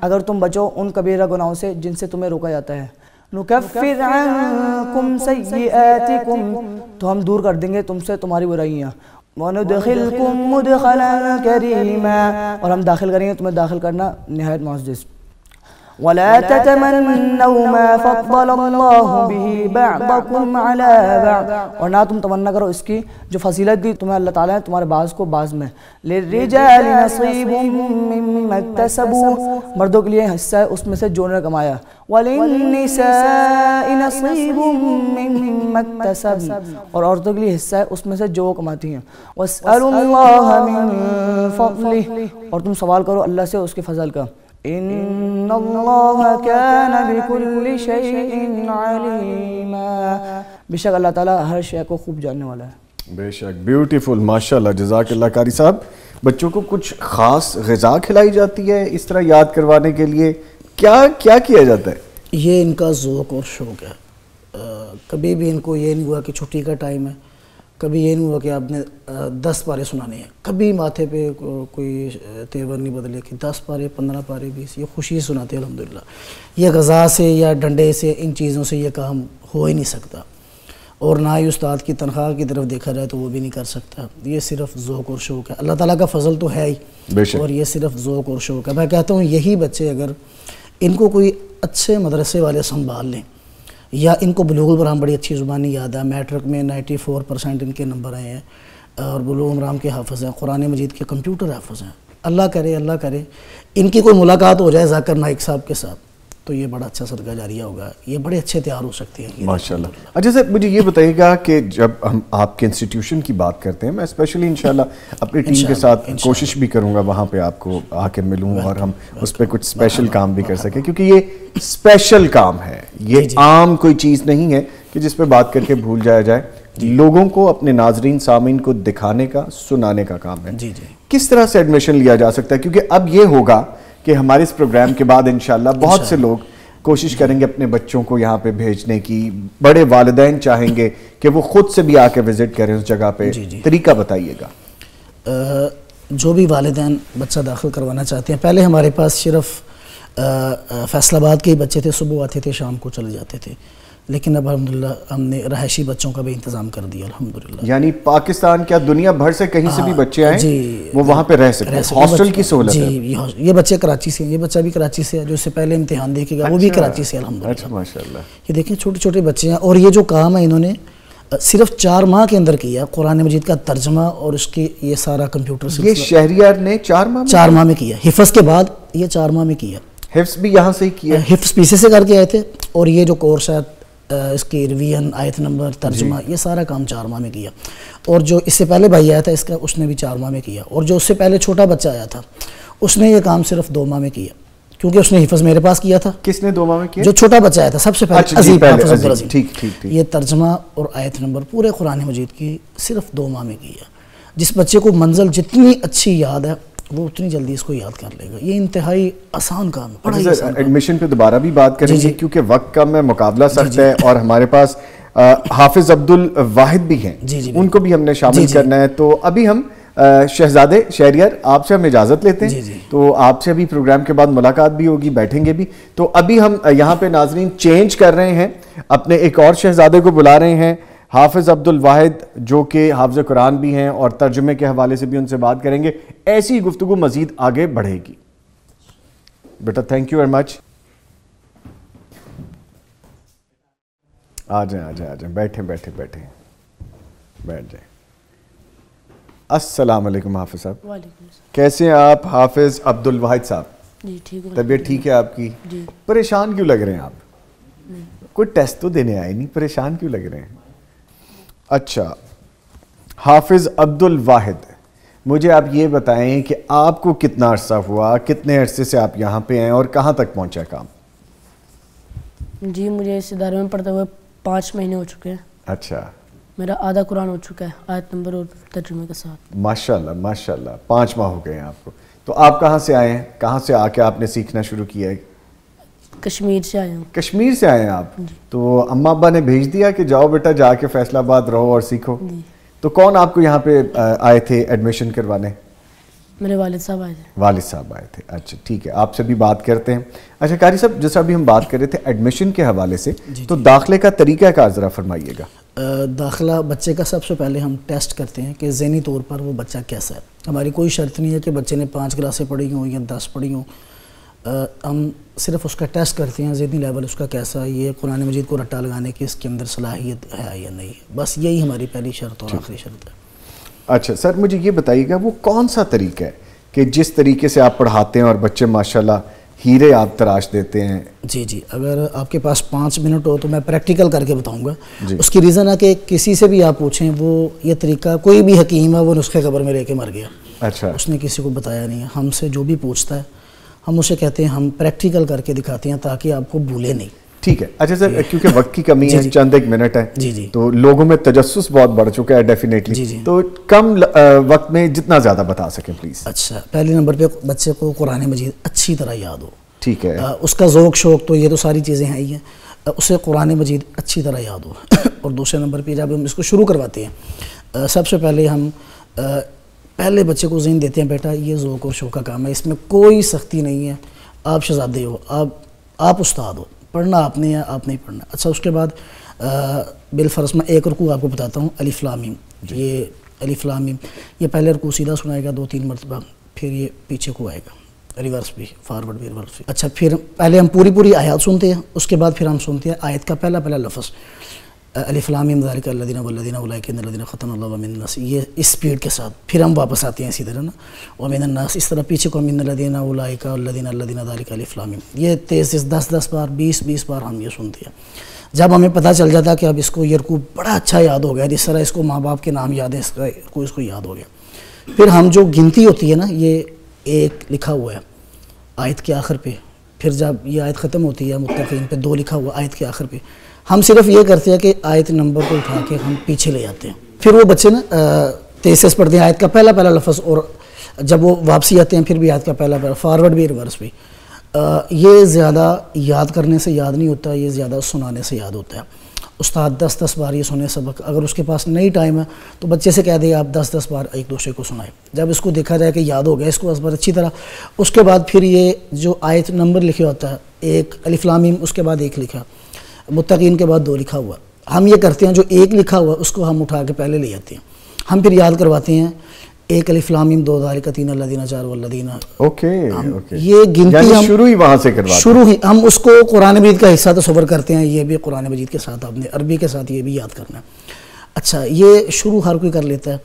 اگر تم بچو ان کبیرہ گناہوں سے جن سے تمہیں روکا جاتا ہے. نکفر عنکم سیئاتکم، تو ہم دور کر دیں گے تم سے تمہاری برائیاں. وندخلکم مدخلا کریما، اور ہم داخل کریں گے تمہیں داخل کرنا نہایت معزز. ولا تتمنوا ما فضل الله به بعضكم على بعض، اور نہ تم تمنا کرو اس کی جو فضیلت دی تمہیں اللہ تعالیٰ نے تمہارے بعض کو بعض میں. للرجال نصیب مما اکتسبوا، مردوں کے لیے حصہ ہے اس میں سے جو انہوں نے کمایا. وللنساء نصیب مما اکتسبن، اور عورتوں کے لیے حصہ ہے اس میں سے جو وہ کماتی ہیں. واسألوا الله من فضله، اور تم سوال کرو اللہ سے اس کے فضل کا. ان اللہ کان بکل شیء علیما، بے شک اللہ تعالیٰ ہر شے کو خوب جاننے والا ہے. بے شک. بیوٹیفل، ماشاءاللہ، جزاک اللہ. قاری صاحب بچوں کو کچھ خاص غذا کھلائی جاتی ہے اس طرح یاد کروانے کے لیے؟ کیا کیا جاتا ہے؟ یہ ان کا ذوق اور شوق ہے. کبھی بھی ان کو یہ نہیں ہوا کہ چھٹی کا ٹائم ہے، کبھی یہ نہیں ہوا کہ آپ نے 10 پارے سنانے ہیں، کبھی ماتھے پہ کوئی تیور نہیں بدلے کہ 10 پارے 15 پارے 20، یہ خوشی سناتے ہیں الحمدللہ. یہ غذا سے یا ڈنڈے سے ان چیزوں سے یہ کام ہو ہی نہیں سکتا، اور نہ ہی استاد کی تنخواہ کی طرف دیکھا جائے تو وہ بھی نہیں کر سکتا. یہ صرف ذوق اور شوق ہے. اللہ تعالیٰ کا فضل تو ہے ہی، اور یہ صرف ذوق اور شوق ہے. میں کہتا ہوں یہی بچے اگر ان کو کوئی اچھے مدرسے والے سنبھال لیں، یا ان کو بلوغ المرام بڑی اچھی زبانی یاد ہے، میٹرک میں 94% ان کے نمبر آئے ہیں، اور بلوغ المرام کے حافظ ہیں، قرآن مجید کے کمپیوٹر حافظ ہیں. اللہ کرے ان کی کوئی ملاقات ہو جائے ذاکر نائک صاحب کے ساتھ، تو یہ بڑا اچھا صدقہ جاریہ ہوگا, یہ بڑے اچھے تیار ہو سکتے ہیں ماشاءاللہ. اچھا سر مجھے یہ بتائیے گا کہ جب ہم آپ کے انسٹیٹیوشن کی بات کرتے ہیں, میں اسپیشلی انشاءاللہ اپنی ٹیم کے ساتھ کوشش بھی کروں گا وہاں پہ آپ کو آ کے ملوں اور ہم اس پہ کچھ اسپیشل کام بھی کر سکیں, کیونکہ یہ اسپیشل کام ہے, یہ عام کوئی چیز نہیں ہے کہ جس پہ بات کر کے بھول جایا جائے. لوگوں کو اپنے ناظرین سامعین کو دکھانے کا, سنانے کا کام ہے. کس طرح سے ایڈمیشن لیا جا سکتا ہے, کیونکہ اب یہ ہوگا کہ ہمارے اس پروگرام کے بعد انشاءاللہ بہت سے لوگ کوشش کریں گے اپنے بچوں کو یہاں پہ بھیجنے کی, بڑے والدین چاہیں گے کہ وہ خود سے بھی آ کے وزٹ کریں اس جگہ پہ, طریقہ بتائیے گا. جو بھی والدین بچہ داخل کروانا چاہتے ہیں, پہلے ہمارے پاس صرف فیصل آباد کے ہی بچے تھے, صبح آتے تھے شام کو چلے جاتے تھے, لیکن اب الحمدللہ ہم نے رہائشی بچوں کا بھی انتظام کر دیا الحمدللہ. یعنی پاکستان کیا دنیا بھر سے کہیں سے بھی بچے آئیں وہ وہاں پہ رہ سکتے ہیں, ہاسٹل کی سہولت ہے. جی یہ بچے کراچی سے ہیں, یہ بچہ بھی کراچی سے ہے جو اس سے پہلے امتحان دے کے گا, وہ بھی کراچی سے الحمدللہ. ماشاءاللہ. یہ دیکھیں چھوٹے چھوٹے بچے ہیں, اور یہ جو کام ہے انہوں نے صرف 4 ماہ کے اندر کیا, قرآن مجید کا ترجمہ اور اس کی یہ سارا کمپیوٹر سے. یہ شہریار نے 4 ماہ میں کیا, حفظ کے بعد یہ 4 ماہ میں کیا. حفظ بھی یہاں سے ہی کیا, حفظ پیچھے سے کر کے آئے تھے, اور یہ جو کورس ہے اس کی ریویژن, آیت نمبر, ترجمہ, یہ سارا کام 4 ماہ میں کیا. اور جو اس سے پہلے بھائی آیا تھا اس نے بھی 4 ماہ میں کیا, اور جو اس سے پہلے چھوٹا بچہ آیا تھا اس نے یہ کام صرف 2 ماہ میں کیا, کیونکہ اس نے حفظ میرے پاس کیا تھا. کس نے 2 ماہ میں کیا؟ جو چھوٹا بچہ آیا تھا سب سے پہلے, عظیم. ٹھیک. یہ ترجمہ اور آیت نمبر پورے قرآن مجید کی صرف 2 ماہ میں کیا. جس بچے کو منزل جتنی اچھی یاد ہے وہ اتنی جلدی اس کو یاد کر لے گا. یہ انتہائی آسان کام ہے. ایڈمیشن پہ دوبارہ بھی بات کریں گے کیونکہ وقت کم ہے, مقابلہ سخت ہے, اور ہمارے پاس حافظ عبد الواحد بھی ہیں, ان کو بھی ہم نے شامل کرنا ہے. تو ابھی ہم شہزادے شہریار آپ سے ہم اجازت لیتے ہیں, تو آپ سے ابھی پروگرام کے بعد ملاقات بھی ہوگی, بیٹھیں گے بھی. تو ابھی ہم یہاں پہ ناظرین چینج کر رہے ہیں, اپنے ایک اور شہزادے کو بلا رہے ہیں, حافظ عبد الواحد, جو کہ حافظ قرآن بھی ہیں اور ترجمے کے حوالے سے بھی ان سے بات کریں گے. ایسی گفتگو مزید آگے بڑھے گی. بیٹا تھینک یو ویری مچ. آ جائیں بیٹھیں بیٹھ جائیں. السلام علیکم حافظ صاحب. وعلیکم السلام. کیسے ہیں آپ حافظ عبد الواحد صاحب؟ جی ٹھیک ہے. طبیعت ٹھیک ہے آپ کی؟ جی. پریشان کیوں لگ رہے ہیں آپ؟ کوئی ٹیسٹ تو دینے آئے نہیں, پریشان کیوں لگ رہے ہیں؟ اچھا حافظ عبد الواحد, مجھے آپ یہ بتائیں کہ آپ کو کتنا عرصہ ہوا, کتنے عرصے سے آپ یہاں پہ ہیں اور کہاں تک پہنچا کام؟ جی مجھے اس ادارے میں پڑھتے ہوئے 5 مہینے ہو چکے ہیں. اچھا. میرا آدھا قرآن ہو چکا ہے آیت نمبر اور ترجمے کے ساتھ. ماشاءاللہ ماشاءاللہ. 5 ماہ ہو گئے ہیں آپ کو. تو آپ کہاں سے آئے ہیں, کہاں سے آ کے آپ نے سیکھنا شروع کیا ہے؟ کشمیر سے آیا ہوں. کشمیر سے آئے ہیں آپ؟ تو اماں ابا نے بھیج دیا کہ جاؤ بیٹا جا کے فیصل آباد رہو اور سیکھو؟ تو کون آپ کو یہاں پہ آئے تھے ایڈمیشن کروانے؟ میرے والد صاحب آئے تھے. والد صاحب آئے تھے. اچھا ٹھیک ہے, آپ سے بھی بات کرتے ہیں. اچھا قاری صاحب, جیسا ابھی ہم بات کر رہے تھے ایڈمیشن کے حوالے سے, تو داخلے کا طریقہ کار ذرا فرمائیے گا. داخلہ بچے کا سب سے پہلے ہم ٹیسٹ کرتے ہیں کہ ذہنی طور پر وہ بچہ کیسا ہے. ہماری کوئی شرط نہیں ہے کہ بچے نے 5 کلاسیں پڑھی ہوں یا 10 پڑھی ہوں, ہم صرف اس کا ٹیسٹ کرتے ہیں ذہنی لیول اس کا کیسا ہے, یہ قرآن مجید کو رٹا لگانے کی اس کے اندر صلاحیت ہے یا نہیں. بس یہی ہماری پہلی شرط اور آخری شرط ہے. اچھا سر, مجھے یہ بتائیے گا وہ کون سا طریقہ ہے کہ جس طریقے سے آپ پڑھاتے ہیں اور بچے ماشاءاللہ ہیرے آپ تراش دیتے ہیں؟ جی اگر آپ کے پاس 5 منٹ ہو تو میں پریکٹیکل کر کے بتاؤں گا. اس کی ریزن ہے کہ کسی سے بھی آپ پوچھیں, وہ یہ طریقہ کوئی بھی حکیم ہے وہ نسخے قبر میں لے کے مر گیا. اچھا. اس نے کسی کو بتایا نہیں ہے. ہم سے جو بھی پوچھتا ہے ہم اسے کہتے ہیں ہم پریکٹیکل کر کے دکھاتے ہیں تاکہ آپ کو بھولے نہیں. ٹھیک ہے. اچھا سر, کیونکہ وقت کی کمی ہے, چند ایک منٹ ہے, تو لوگوں میں تجسس بہت بڑھ چکا ہے ڈیفینیٹلی, تو کم وقت میں جتنا زیادہ بتا سکیں پلیز. اچھا, پہلے نمبر پہ بچے کو قرآن مجید اچھی طرح یاد ہو. ٹھیک ہے. اس کا ذوق شوق تو یہ تو ساری چیزیں ہیں ہی ہیں, اسے قرآن مجید اچھی طرح یاد ہو. اور دوسرے نمبر پہ جب ہم اس کو شروع کرواتے ہیں, سب سے پہلے ہم پہلے بچے کو ذہن دیتے ہیں بیٹا یہ ذوق اور شوق کا کام ہے, اس میں کوئی سختی نہیں ہے, آپ شہزادے ہو, آپ استاد ہو, پڑھنا آپ نے ہے, آپ نہیں پڑھنا. اچھا, اس کے بعد بالفرض میں ایک رکوع آپ کو بتاتا ہوں, الف لام میم. یہ الف لام میم یہ پہلے رکوع سیدھا سنائے گا 2-3 مرتبہ, پھر یہ پیچھے کو آئے گا, ریورس بھی, فارورڈ بھی, ریورس بھی. اچھا, پھر پہلے ہم پوری آیات سنتے ہیں, اس کے بعد پھر ہم سنتے ہیں آیت کا پہلا لفظ. الف لام میم ذالک الذین والذین اولئک الذین ختم اللہ ومن الناس، یہ اس سپیڈ کے ساتھ پھر ہم واپس آتے ہیں اسی طرح نا، ومن الناس اس طرح پیچھے کو من الذین اولئک الذین ذالک الف لام میم، یہ تیز 10 بار 20 بار ہم یہ سنتے ہیں. جب ہمیں پتہ چل جاتا کہ اب اس کو یہ رکوع بڑا اچھا یاد ہو گیا، جس طرح اس کو ماں باپ کے نام یاد ہے، اس کا رکوع اس کو یاد ہو گیا، پھر ہم جو گنتی ہوتی ہے نا، یہ ایک لکھا ہوا ہے آیت کے آخر پہ، پھر جب یہ آیت ختم ہوتی ہے متقین پہ 2 لکھا ہوا آیت کے آخر پہ، ہم صرف یہ کرتے ہیں کہ آیت نمبر کو اٹھا کے ہم پیچھے لے جاتے ہیں. پھر وہ بچے نا تیز پڑھتے ہیں آیت کا پہلا لفظ، اور جب وہ واپسی آتے ہیں پھر بھی آیت کا پہلا فارورڈ بھی ریورس بھی. یہ زیادہ یاد کرنے سے یاد نہیں ہوتا، یہ زیادہ سنانے سے یاد ہوتا ہے. استاد 10 بار یہ سنے سبق، اگر اس کے پاس نہیں ٹائم ہے تو بچے سے کہہ دیں آپ 10 بار ایک دوسرے کو سنائیں. جب اس کو دیکھا جائے کہ یاد ہو گیا اس کو اس بار اچھی طرح، اس کے بعد پھر یہ جو آیت نمبر لکھے ہوتا ہے، ایک الف لام میم، اس کے بعد 1 لکھا، متقین کے بعد 2 لکھا ہوا، ہم یہ کرتے ہیں جو 1 لکھا ہوا اس کو ہم اٹھا کے پہلے لے جاتے ہیں، ہم پھر یاد کرواتے ہیں 1 الف لام میم 2 ذالک 3 الذین 4 والذین. اوکے یہ گنتی ہم شروع ہی وہاں سے کرواتے ہیں، شروع ہی ہم اس کو قرآن مجید کا حصہ تصور کرتے ہیں، یہ بھی قرآن مجید کے ساتھ آپ نے عربی کے ساتھ یہ بھی یاد کرنا ہے. اچھا یہ شروع ہر کوئی کر لیتا ہے،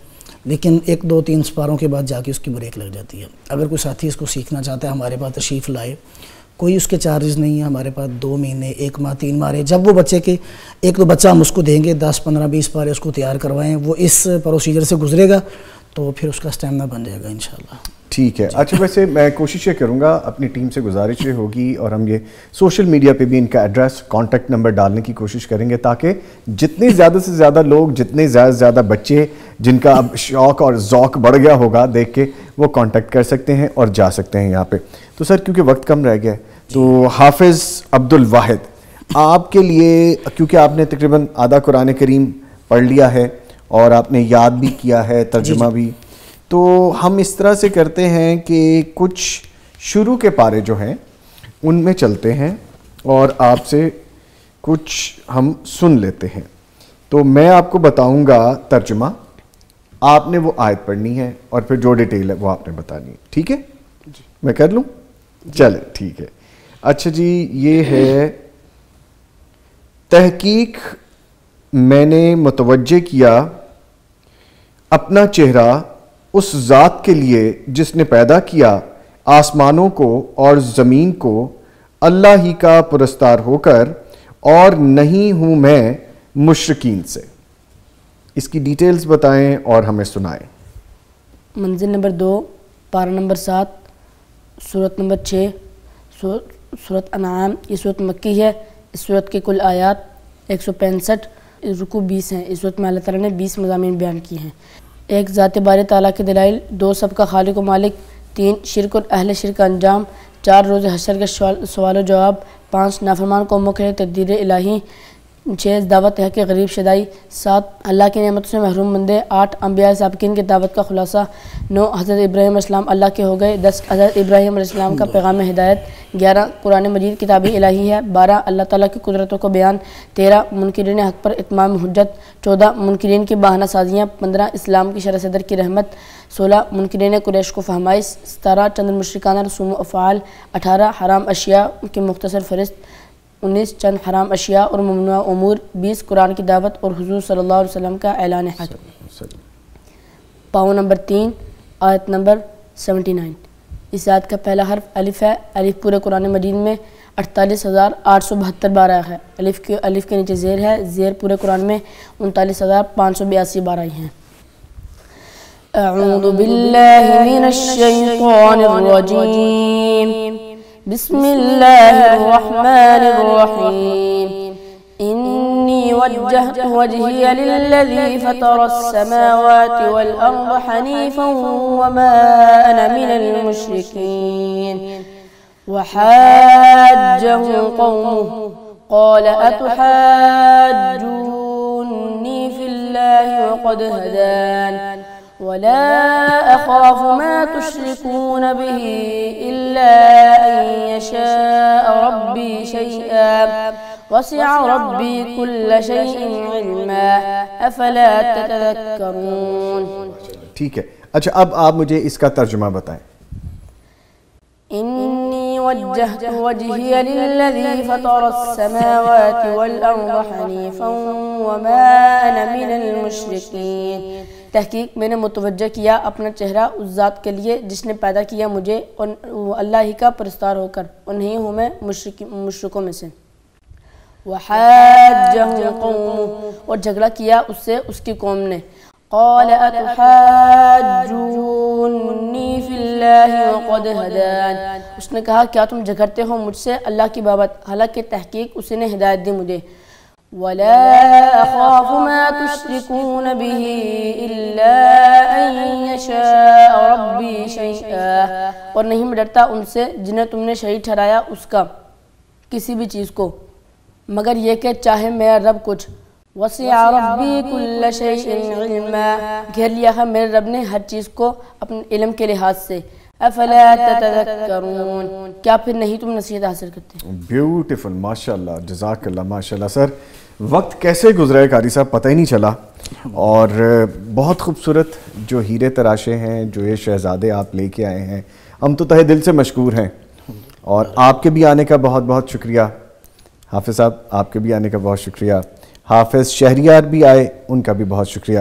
لیکن 1 2 3 سپاروں کے بعد جا کے اس کی بریک لگ جاتی ہے. اگر کوئی ساتھی اس کو سیکھنا چاہتا ہے ہمارے پاس تشریف لائے، کوئی اس کے چارجز نہیں ہے، ہمارے پاس 2 مہینے 1 ماہ 3 ماہ. جب وہ بچے کے ایک تو بچہ ہم اس کو دیں گے 10 15 20 پارے اس کو تیار کروائیں، وہ اس پروسیجر سے گزرے گا تو پھر اس کا اسٹیمنا بن جائے گا انشاءاللہ. ٹھیک ہے. اچھا ویسے میں کوشش یہ کروں گا، اپنی ٹیم سے گزارش یہ ہوگی، اور ہم یہ سوشل میڈیا پہ بھی ان کا ایڈریس کانٹیکٹ نمبر ڈالنے کی کوشش کریں گے، تاکہ جتنے زیادہ سے زیادہ لوگ، جتنے زیادہ سے زیادہ بچے جن کا اب شوق اور ذوق بڑھ گیا ہوگا دیکھ کے، وہ کانٹیکٹ کر سکتے ہیں اور جا سکتے ہیں یہاں پہ. تو سر کیونکہ وقت کم رہ گیا ہے تو حافظ عبدالواحد آپ کے لیے، کیونکہ آپ نے تقریباً آدھا قرآن کریم پڑھ لیا ہے اور آپ نے یاد بھی کیا ہے، ترجمہ بھی، تو ہم اس طرح سے کرتے ہیں کہ کچھ شروع کے پارے جو ہیں ان میں چلتے ہیں اور آپ سے کچھ ہم سن لیتے ہیں. تو میں آپ کو بتاؤں گا ترجمہ، آپ نے وہ آیت پڑھنی ہے اور پھر جو ڈیٹیل ہے وہ آپ نے بتانی ہے. ٹھیک ہے؟ میں کر لوں؟ چلے ٹھیک ہے. اچھا جی، یہ ہے: تحقیق میں نے متوجہ کیا اپنا چہرہ اس ذات کے لیے جس نے پیدا کیا آسمانوں کو اور زمین کو اللہ ہی کا پرستار ہو کر، اور نہیں ہوں میں مشرکین سے. اس کی ڈیٹیلز بتائیں اور ہمیں سنائیں. منزل نمبر 2، پارہ نمبر 7، سورت نمبر 6، سورت انعام. یہ سورت مکی ہے. اس سورت کے کل آیات 165، رکوع 20 ہیں. اس سورت میں اللہ تعالیٰ نے 20 مضامین بیان کیے ہیں. 1 ذات باری تعالیٰ کے دلائل، 2 سب کا خالق و مالک، 3 شرک اور اہل شرک کا انجام، 4 روز حشر کا سوال و جواب، 5 نافرمان قوموں کے تقدیر الہی، 6 دعوت حق غریب شدائی، 7 اللہ کی نعمتوں سے محروم بندے، 8 انبیاء سابقین کی دعوت کا خلاصہ، 9 حضرت ابراہیم علیہ السلام اللہ کے ہو گئے، 10 حضرت ابراہیم علیہ السلام کا پیغام ہدایت، 11 قرآن مجید کتابی الہی ہے، 12 اللہ تعالیٰ کی قدرتوں کو بیان، 13 منکرین حق پر اتمام حجت، 14 منکرین کی بہانہ سازیاں، 15 اسلام کی شرح صدر کی رحمت، 16 منکرین قریش کو فہمائش، 17 چند المشرکانہ رسوم و افعال، 18 حرام اشیاء کی مختصر فہرست، 19 چند حرام اشیاء اور ممنوع امور، 20 قرآن کی دعوت اور حضور صلی اللہ علیہ وسلم کا اعلان حق. پاؤں نمبر 3، آیت نمبر 79. اس آیت کا پہلا حرف الف ہے. الف پورے قرآن مجید میں 48,872 بار آیا ہے. الف کے نیچے زیر ہے. زیر پورے قرآن میں 39,582 بار آئی ہیں. اعوذ باللہ من الشیطان الرجیم، بسم اللہ الرحمن الرحیم. انی وجہت وجہی للذی فطر السماوات والارض حنیفا وما انا من المشرکین. وحاجہ قومہ قال اتحاجونی فی اللہ وقد ہدان ولا أخاف ما تشركون به إلا أن يشاء ربي شيئا وسع ربي كل شيء علما أفلا تتذكرون. ٹھیک ہے. اچھا اب آپ مجھے اس کا ترجمہ بتائیں. إني وجهت وجهي للذي فطر السماوات والأرض حنيفا وما أنا من المشركين. تحقیق میں نے متوجہ کیا اپنا چہرہ اس ذات کے لیے جس نے پیدا کیا مجھے اور اللہ ہی کا پرستار ہو کر، اور نہیں ہوں میں مشرکوں میں سے. وحاجہ قومہ، اور جھگڑا کیا اس سے اس کی قوم نے. قال اتحاجونی فی اللہ وقد ہدان، اس نے کہا کیا تم جھگڑتے ہو مجھ سے اللہ کی بابت حالانکہ تحقیق اسی نے ہدایت دی مجھے. ولا اخاف ما تشركون به الا ان يشاء ربي شيئا، اور نہیں میں ڈرتا ان سے جنہیں تم نے شریک ٹھہرایا اس کا کسی بھی چیز کو مگر یہ کہ چاہے میرا رب کچھ. وسع ربی کل شیء علما، گھیر لیا ہے میرے رب نے ہر چیز کو اپنے علم کے لحاظ سے. افلا تتذکرون، کیا پھر نہیں تم نصیحت حاصل کرتے؟ بیوٹیفل، ماشاءاللہ، جزاک اللہ. ماشاءاللہ سر، وقت کیسے گزرا ہے قاری صاحب پتہ ہی نہیں چلا، اور بہت خوبصورت جو ہیرے تراشے ہیں، جو یہ شہزادے آپ لے کے آئے ہیں، ہم تو تہہ دل سے مشکور ہیں. اور آپ کے بھی آنے کا بہت بہت شکریہ حافظ صاحب، آپ کے بھی آنے کا بہت شکریہ. حافظ شہریار بھی آئے، ان کا بھی بہت شکریہ.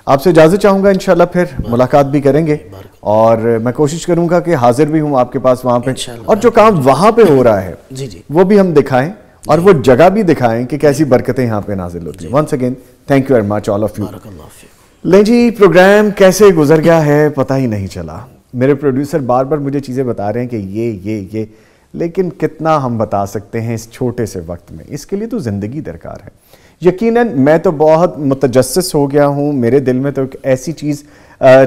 آپ سے اجازت چاہوں گا، انشاءاللہ پھر ملاقات بھی کریں گے، اور میں کوشش کروں گا کہ حاضر بھی ہوں آپ کے پاس وہاں پہ، اور جو کام وہاں پہ ہو رہا ہے وہ بھی ہم دکھائیں، اور وہ جگہ بھی دکھائیں کہ کیسی برکتیں یہاں پہ نازل ہوتی ہیں. Once again thank you very much all of you. لیں جی، پروگرام کیسے گزر گیا ہے پتہ ہی نہیں چلا. میرے پروڈیوسر بار بار مجھے چیزیں بتا رہے ہیں کہ یہ لیکن کتنا ہم بتا سکتے ہیں اس چھوٹے سے وقت میں، اس کے لیے تو زندگی درکار ہے. یقیناً میں تو بہت متجسس ہو گیا ہوں، میرے دل میں تو ایک ایسی چیز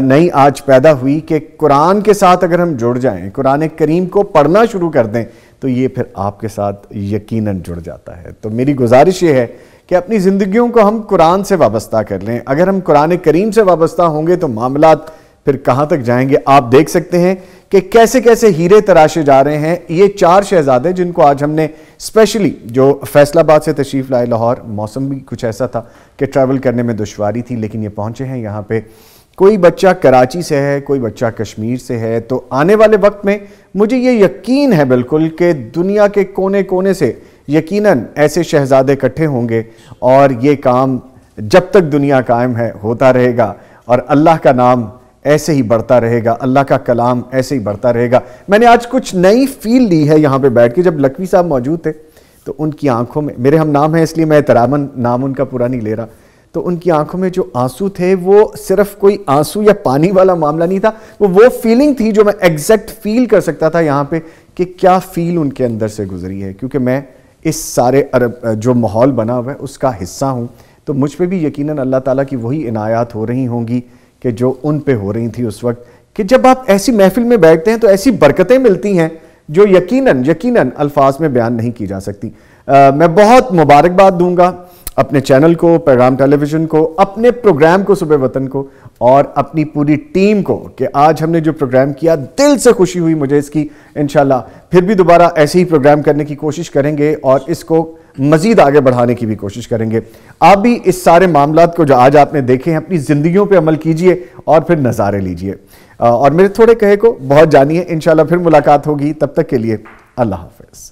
نئی آج پیدا ہوئی کہ قرآن کے ساتھ اگر ہم جڑ جائیں، قرآن کریم کو پڑھنا شروع کر دیں تو یہ پھر آپ کے ساتھ یقیناً جڑ جاتا ہے. تو میری گزارش یہ ہے کہ اپنی زندگیوں کو ہم قرآن سے وابستہ کر لیں. اگر ہم قرآن کریم سے وابستہ ہوں گے تو معاملات پھر کہاں تک جائیں گے. آپ دیکھ سکتے ہیں کہ کیسے کیسے ہیرے تراشے جا رہے ہیں. یہ 4 شہزادے جن کو آج ہم نے اسپیشلی جو فیصل آباد سے تشریف لائے، لاہور موسم بھی کچھ ایسا تھا کہ ٹریول کرنے میں دشواری تھی، لیکن یہ پہنچے ہیں یہاں پہ. کوئی بچہ کراچی سے ہے، کوئی بچہ کشمیر سے ہے. تو آنے والے وقت میں مجھے یہ یقین ہے بالکل کہ دنیا کے کونے کونے سے یقیناً ایسے شہزادے اکٹھے ہوں گے، اور یہ کام جب تک دنیا قائم ہے ہوتا رہے گا، اور اللہ کا نام ایسے ہی بڑھتا رہے گا، اللہ کا کلام ایسے ہی بڑھتا رہے گا. میں نے آج کچھ نئی فیل لی ہے یہاں پہ بیٹھ کے. جب لکھوی صاحب موجود تھے تو ان کی آنکھوں میں، میرے ہم نام ہیں اس لیے میں احتراماً نام ان کا پورا نہیں لے رہا، تو ان کی آنکھوں میں جو آنسو تھے وہ صرف کوئی آنسو یا پانی والا معاملہ نہیں تھا، وہ فیلنگ تھی جو میں ایگزیکٹ فیل کر سکتا تھا یہاں پہ کہ کیا فیل ان کے اندر سے گزری ہے. کیونکہ میں اس سارے جو ماحول بنا ہوا ہے اس کا حصہ ہوں، تو مجھ پہ بھی یقیناً اللہ تعالیٰ کی وہی عنایات ہو رہی ہوں گی کہ جو ان پہ ہو رہی تھی اس وقت. کہ جب آپ ایسی محفل میں بیٹھتے ہیں تو ایسی برکتیں ملتی ہیں جو یقیناً الفاظ میں بیان نہیں کی جا سکتی. میں بہت مبارکباد دوں گا اپنے چینل کو، پیغام ٹیلی ویژن کو، اپنے پروگرام کو صبح وطن کو، اور اپنی پوری ٹیم کو کہ آج ہم نے جو پروگرام کیا دل سے خوشی ہوئی مجھے اس کی. انشاءاللہ پھر بھی دوبارہ ایسے ہی پروگرام کرنے کی کوشش کریں گے، اور اس کو مزید آگے بڑھانے کی بھی کوشش کریں گے. آپ بھی اس سارے معاملات کو جو آج آپ نے دیکھے ہیں اپنی زندگیوں پہ عمل کیجئے اور پھر نظارے لیجئے، اور میرے تھوڑے کہے کو بہت جانیے. انشاءاللہ پھر ملاقات ہوگی، تب تک کے لیے اللہ حافظ.